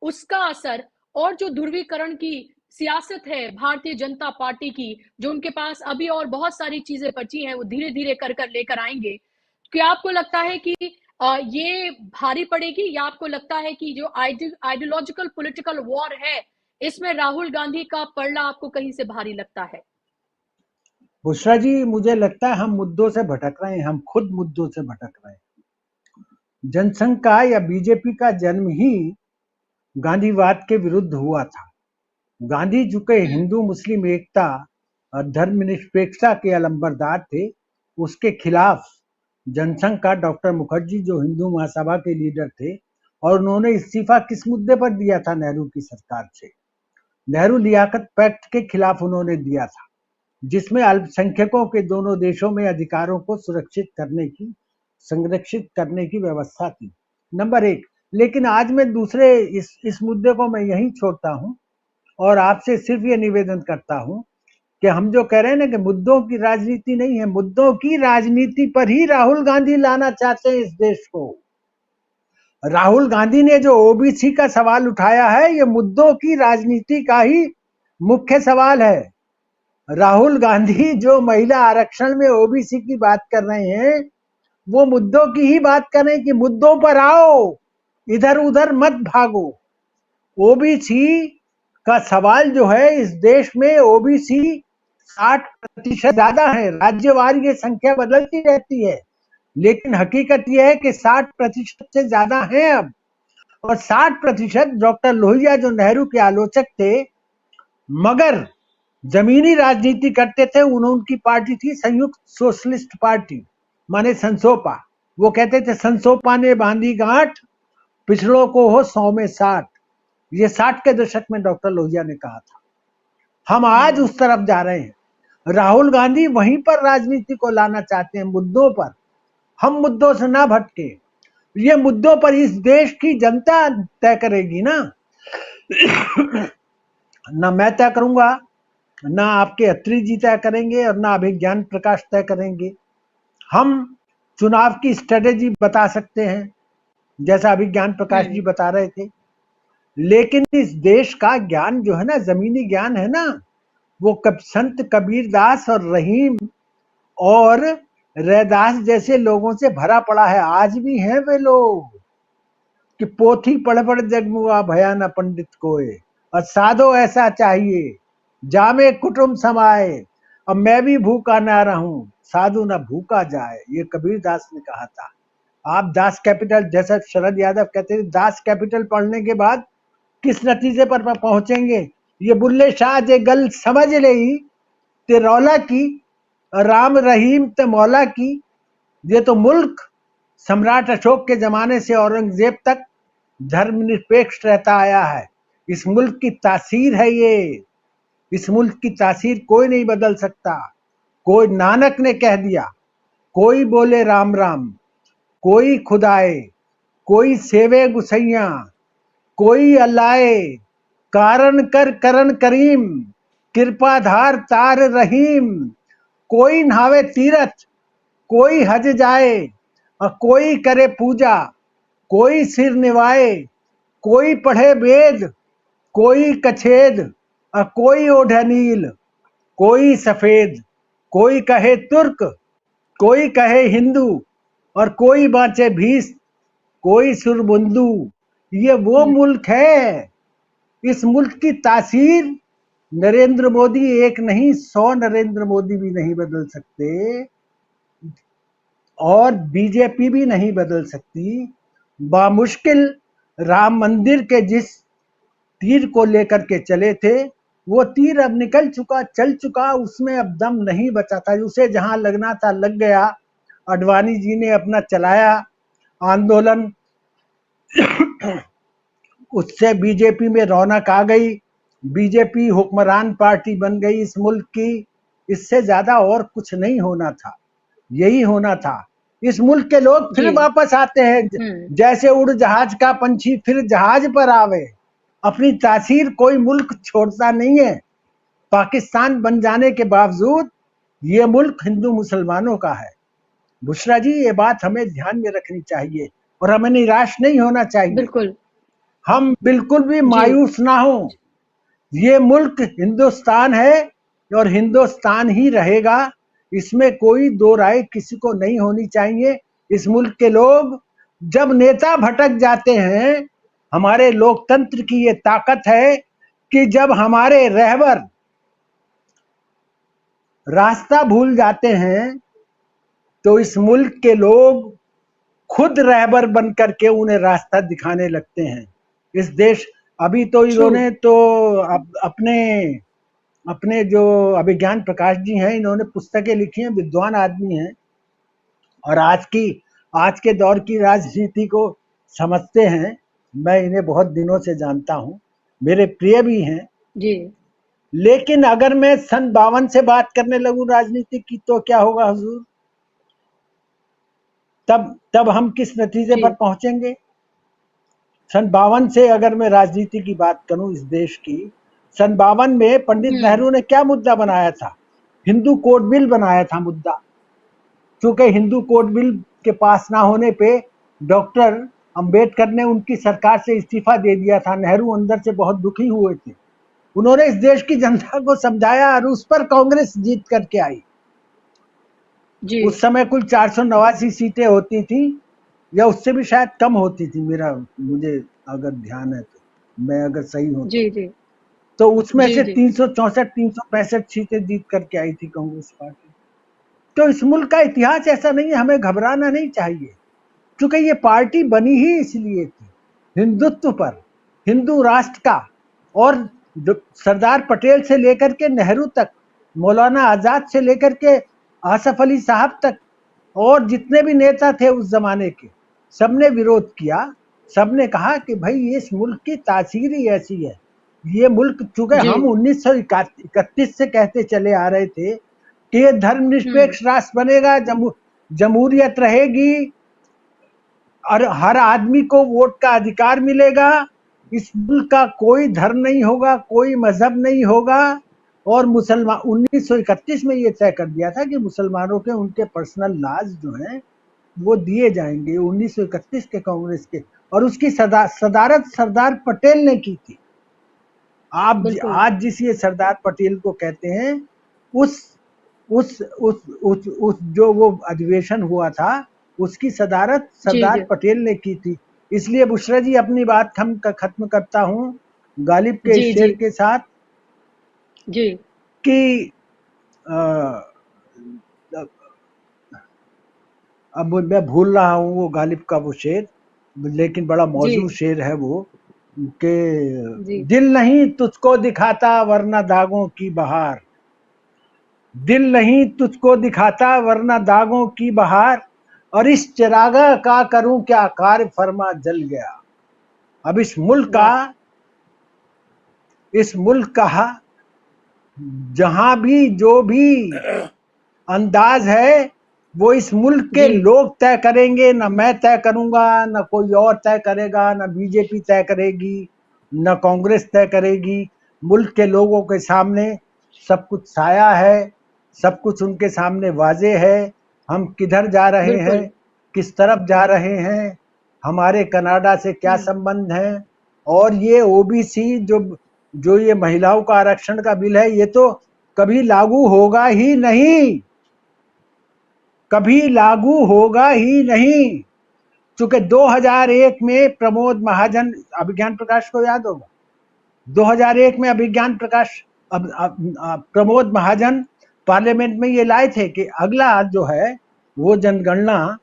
उसका असर, और जो ध्रुवीकरण की सियासत है भारतीय जनता पार्टी की, जो उनके पास अभी और बहुत सारी चीजें बची हैं, वो धीरे धीरे कर कर लेकर आएंगे? क्या आपको लगता है कि ये भारी पड़ेगी, या आपको लगता है कि जो आइडियोलॉजिकल पॉलिटिकल वॉर है इसमें राहुल गांधी का पड़ना आपको कहीं से भारी लगता है? बुशरा जी, मुझे लगता है हम मुद्दों से भटक रहे हैं, हम खुद मुद्दों से भटक रहे हैं। जनसंघ का या बीजेपी का जन्म ही गांधीवाद के विरुद्ध हुआ था। गांधी चूंकि हिंदू मुस्लिम एकता और धर्मनिरपेक्षता के अलंबरदार थे, उसके खिलाफ जनसंघ का डॉक्टर मुखर्जी जो हिंदू महासभा के लीडर थे, और उन्होंने इस्तीफा किस मुद्दे पर दिया था नेहरू की सरकार से? नेहरू लियाकत पैक्ट के खिलाफ उन्होंने दिया था, जिसमें अल्पसंख्यकों के दोनों देशों में अधिकारों को सुरक्षित करने की, संरक्षित करने की व्यवस्था थी। नंबर एक। लेकिन आज मैं दूसरे इस मुद्दे को मैं यहीं छोड़ता हूं और आपसे सिर्फ ये निवेदन करता हूं कि हम जो कह रहे हैं ना कि मुद्दों की राजनीति नहीं है, मुद्दों की राजनीति पर ही राहुल गांधी लाना चाहते हैं इस देश को। राहुल गांधी ने जो ओबीसी का सवाल उठाया है, ये मुद्दों की राजनीति का ही मुख्य सवाल है। राहुल गांधी जो महिला आरक्षण में ओबीसी की बात कर रहे हैं, वो मुद्दों की ही बात कर रहे हैं कि मुद्दों पर आओ, इधर उधर मत भागो। ओबीसी का सवाल जो है, इस देश में ओबीसी 60% ज्यादा है। राज्यवार ये संख्या बदलती रहती है, लेकिन हकीकत यह है कि 60% से ज्यादा है अब। और 60% डॉक्टर लोहिया जो नेहरू के आलोचक थे मगर जमीनी राजनीति करते थे, उनकी पार्टी थी संयुक्त सोशलिस्ट पार्टी, माने संसोपा। वो कहते थे संसोपा ने बांधी गांठ, पिछड़ों को हो 100 में 60। ये 60 के दशक में डॉक्टर लोहिया ने कहा था। हम आज उस तरफ जा रहे हैं। राहुल गांधी वहीं पर राजनीति को लाना चाहते हैं, मुद्दों पर। हम मुद्दों से ना भटके, ये मुद्दों पर इस देश की जनता तय करेगी ना। ना मैं तय करूंगा, ना आपके अत्री जी तय करेंगे, और ना अभिज्ञान प्रकाश तय करेंगे। हम चुनाव की स्ट्रेटेजी बता सकते हैं, जैसा अभिज्ञान प्रकाश जी बता रहे थे, लेकिन इस देश का ज्ञान जो है ना, जमीनी ज्ञान है ना, वो संत कबीरदास और रहीम और रैदास जैसे लोगों से भरा पड़ा है। आज भी हैं वे लोग कि पोथी पढ़ पढ़ जगमुआ भया न पंडित कोय, और साधो ऐसा चाहिए जामे कुटुंब समाए, अब मैं भी भूखा ना रहूं साधु ना भूखा जाए। ये कबीरदास ने कहा था। आप दास कैपिटल, जैसा शरद यादव कहते थे, दास कैपिटल पढ़ने के बाद किस नतीजे पर पहुंचेंगे? ये बुल्ले शाह जे गल समझ रही ते रौला की, राम रहीम ते मौला की। ये तो मुल्क सम्राट अशोक के जमाने से औरंगजेब तक धर्मनिरपेक्ष रहता आया है। इस मुल्क की तासीर है ये। इस मुल्क की तासीर कोई नहीं बदल सकता। कोई नानक ने कह दिया, कोई बोले राम राम, कोई खुदाए, कोई सेवे गुसैया, कोई अल्लाए, कारण कर करण करीम, कृपाधार तार रहीम। कोई नहावे तीरथ, कोई हज जाए, और कोई करे पूजा, कोई सिर निवाए, कोई पढ़े वेद, कोई कछेद, और कोई ओढ़े नील, कोई सफेद, कोई कहे तुर्क, कोई कहे हिंदू, और कोई बाँचे भीष्म, कोई सुरबुंदू। ये वो मुल्क है। इस मुल्क की तासीर नरेंद्र मोदी एक नहीं, 100 नरेंद्र मोदी भी नहीं बदल सकते, और बीजेपी भी नहीं बदल सकती। बामुश्किल राम मंदिर के जिस तीर को लेकर के चले थे, वो तीर अब निकल चुका, चल चुका, उसमें अब दम नहीं बचा था। उसे जहां लगना था लग गया। अडवाणी जी ने अपना चलाया आंदोलन, उससे बीजेपी में रौनक आ गई। बीजेपी हुक्मरान पार्टी बन गई इस मुल्क की। इससे ज्यादा और कुछ नहीं होना था, यही होना था। इस मुल्क के लोग फिर वापस आते हैं, जैसे उड़ जहाज का पंछी फिर जहाज पर आवे। अपनी तासीर कोई मुल्क छोड़ता नहीं है। पाकिस्तान बन जाने के बावजूद ये मुल्क हिंदू मुसलमानों का है। बुशरा जी, ये बात हमें ध्यान में रखनी चाहिए और हमें निराश नहीं होना चाहिए। बिल्कुल, हम बिल्कुल भी मायूस ना हो। ये मुल्क हिंदुस्तान है और हिंदुस्तान ही रहेगा, इसमें कोई दो राय किसी को नहीं होनी चाहिए। इस मुल्क के लोग जब नेता भटक जाते हैं, हमारे लोकतंत्र की ये ताकत है कि जब हमारे रहबर रास्ता भूल जाते हैं तो इस मुल्क के लोग खुद रहबर बन करके उन्हें रास्ता दिखाने लगते हैं। इस देश अभी तो इन्होंने तो अपने अपने जो अभिज्ञान प्रकाश जी हैं, इन्होंने पुस्तकें लिखी हैं, विद्वान आदमी हैं और आज के दौर की राजनीति को समझते हैं। मैं इन्हें बहुत दिनों से जानता हूं, मेरे प्रिय भी हैं जी। लेकिन अगर मैं सन 52 से बात करने लगूं राजनीति की तो क्या होगा हुजूर? तब हम किस नतीजे पर पहुंचेंगे? सन 52 से अगर मैं राजनीति की बात करूं इस देश की, सन 52 में पंडित नेहरू ने क्या मुद्दा बनाया था? हिंदू कोड बिल बनाया था मुद्दा। क्योंकि हिंदू कोड बिल के पास ना होने पे डॉक्टर अंबेडकर ने उनकी सरकार से इस्तीफा दे दिया था। नेहरू अंदर से बहुत दुखी हुए थे। उन्होंने इस देश की जनता को समझाया और उस पर कांग्रेस जीत करके आई जी। उस समय कुल 489 सीटें होती थी या उससे भी शायद कम होती थी, मुझे अगर ध्यान है तो, मैं अगर सही हूं जी जी। तो उसमें से 364 365 सीटें जीत करके आई थी कांग्रेस पार्टी। तो इस मुल्क का इतिहास ऐसा नहीं है, हमें घबराना नहीं चाहिए, क्योंकि ये पार्टी बनी ही इसलिए थी हिंदुत्व पर, हिंदू राष्ट्र का। और सरदार पटेल से लेकर के नेहरू तक, मौलाना आजाद से लेकर के आसफ अली साहब तक और जितने भी नेता थे उस जमाने के, सबने विरोध किया। सबने कहा कि भाई इस मुल्क की तासीर ही ऐसी है, ये मुल्क, चूंकि हम 1931 से कहते चले आ रहे थे कि ये धर्मनिरपेक्ष राष्ट्र बनेगा, जमहूरियत रहेगी और हर आदमी को वोट का अधिकार मिलेगा, इस मुल्क का कोई धर्म नहीं होगा, कोई मजहब नहीं होगा। और मुसलमान 1931 में ये तय कर दिया था कि मुसलमानों के उनके पर्सनल लाज जो हैं वो दिए जाएंगे, 1931 के कांग्रेस के। और उसकी सदारत सरदार पटेल ने की थी। आप आज जिस ये सरदार पटेल को कहते हैं, उस जो वो अधिवेशन हुआ था उसकी सदारत सरदार पटेल ने की थी। इसलिए बुशरा जी अपनी बात खत्म करता हूँ गालिब के शेर के साथ जी कि अब मैं भूल रहा हूँ वो गालिब का वो शेर, लेकिन बड़ा मौजूद शेर है वो कि दिल नहीं तुझको दिखाता वरना दागों की बहार, दिल नहीं तुझको दिखाता वरना दागों की बहार, और इस चिरागा का करूं क्या कार्य फरमा जल गया। अब इस मुल्क का जहां भी जो भी अंदाज है वो इस मुल्क के लोग तय करेंगे, ना मैं तय करूंगा, ना कोई और तय करेगा, ना बीजेपी तय करेगी, ना कांग्रेस तय करेगी। मुल्क के लोगों के सामने सब कुछ साया है, सब कुछ उनके सामने वाजे है। हम किधर जा रहे हैं, किस तरफ जा रहे हैं, हमारे कनाडा से क्या संबंध है। और ये ओबीसी जो ये महिलाओं का आरक्षण का बिल है, ये तो कभी लागू होगा ही नहीं, कभी लागू होगा ही नहीं। क्योंकि 2001 में प्रमोद महाजन, अभिज्ञान प्रकाश को याद होगा, 2001 में अभिज्ञान प्रकाश प्रमोद महाजन पार्लियामेंट में ये लाए थे कि अगला जो है वो जनगणना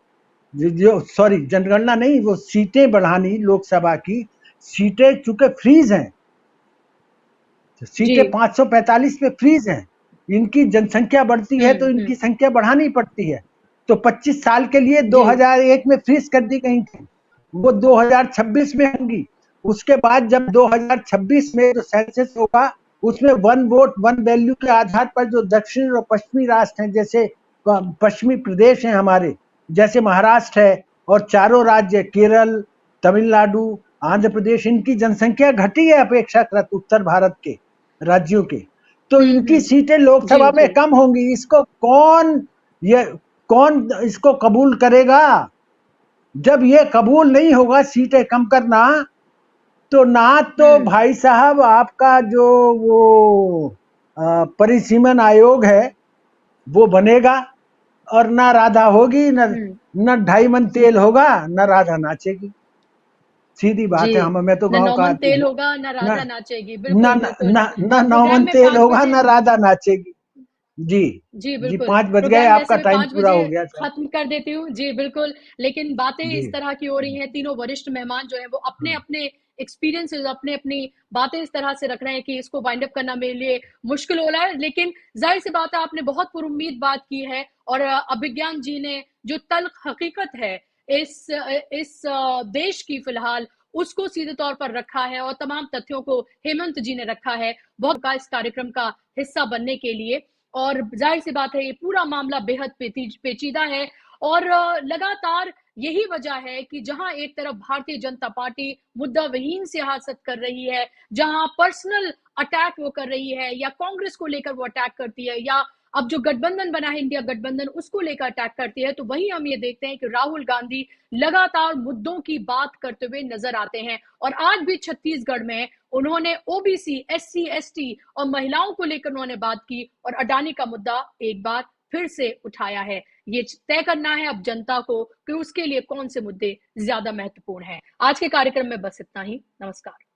जनगणना नहीं, वो सीटें बढ़ानी, लोकसभा की सीटें चूंकि फ्रीज हैं, सीटें 545 पे फ्रीज हैं, इनकी जनसंख्या बढ़ती है तो इनकी संख्या बढ़ानी पड़ती है। तो 25 साल के लिए 2001 में फ्रीज कर दी गई थी, वो 2026 में होंगी। उसके बाद जब 2026 में जो सेंसस होगा उसमें 1 वोट 1 वैल्यू के आधार पर जो दक्षिण और पश्चिमी राष्ट्र हैं, जैसे पश्चिमी प्रदेश हैं हमारे, जैसे महाराष्ट्र है और चारों राज्य केरल, तमिलनाडु, आंध्र प्रदेश, इनकी जनसंख्या घटी है अपेक्षाकृत उत्तर भारत के राज्यों के, तो इनकी सीटें लोकसभा में कम होंगी। इसको कौन इसको कबूल करेगा? जब ये कबूल नहीं होगा सीटें कम करना, तो ना तो भाई साहब आपका जो वो परिसीमन आयोग है वो बनेगा, और ना राधा होगी, न 2.5 मन तेल होगा, न राधा नाचेगी। सीधी बात जी, है। हम मैं तो न गांव 9 का मन आदमी तेल हूँ। होगा, न न राधा नाचेगी। न बिल्कुल, न बिल्कुल। न न 9 प्रोग्राम मन में तेल 5 होगा, बजे न राधा नाचेगी। जी जी, जी, बिल्कुल। 5 बज गए, प्रोग्राम वैसे आपका मैं टाइम 5 पूरा बजे हो गया सर। खत्म कर देती हूँ। जी, बिल्कुल। लेकिन बातें जी इस तरह की हो रही हैं, तीनों वरिष्ठ मेहमान जो हैं वो हाँ। अपने-अपने एक्सपीरियंसेस, अपनी-अपनी बातें इस तरह से रख रहे हैं कि इसको वाइंड अप करना मेरे लिए मुश्किल हो रहा है। लेकिन ज़ाहिर-सी बात है, आपने बहुत पुरुम्मीद बात की है और अभिज्ञान जी ने जो तल्ख़ हकीकत है इस देश की फ़िलहाल, उसको सीधे तौर पर रखा है और तमाम तथ्यों को हेमंत जी ने रखा है, बहुत का इस कार्यक्रम का हिस्सा बनने के लिए। और ज़ाहिर-सी बात है, ये पूरा मामला बेहद पेचीदा है और लगातार यही वजह है कि जहां एक तरफ भारतीय जनता पार्टी मुद्दा-विहीन सियासत कर रही है, जहां पर्सनल अटैक वो कर रही है या कांग्रेस को लेकर वो अटैक करती है या अब जो गठबंधन बना है इंडिया गठबंधन, उसको लेकर अटैक करती है, तो वहीं हम ये देखते हैं कि राहुल गांधी लगातार मुद्दों की बात करते हुए नजर आते हैं। और आज भी छत्तीसगढ़ में उन्होंने ओबीसी, एससी, एसटी और महिलाओं को लेकर उन्होंने बात की और अडानी का मुद्दा एक बार फिर से उठाया है। ये तय करना है अब जनता को कि उसके लिए कौन से मुद्दे ज्यादा महत्वपूर्ण हैं। आज के कार्यक्रम में बस इतना ही। नमस्कार।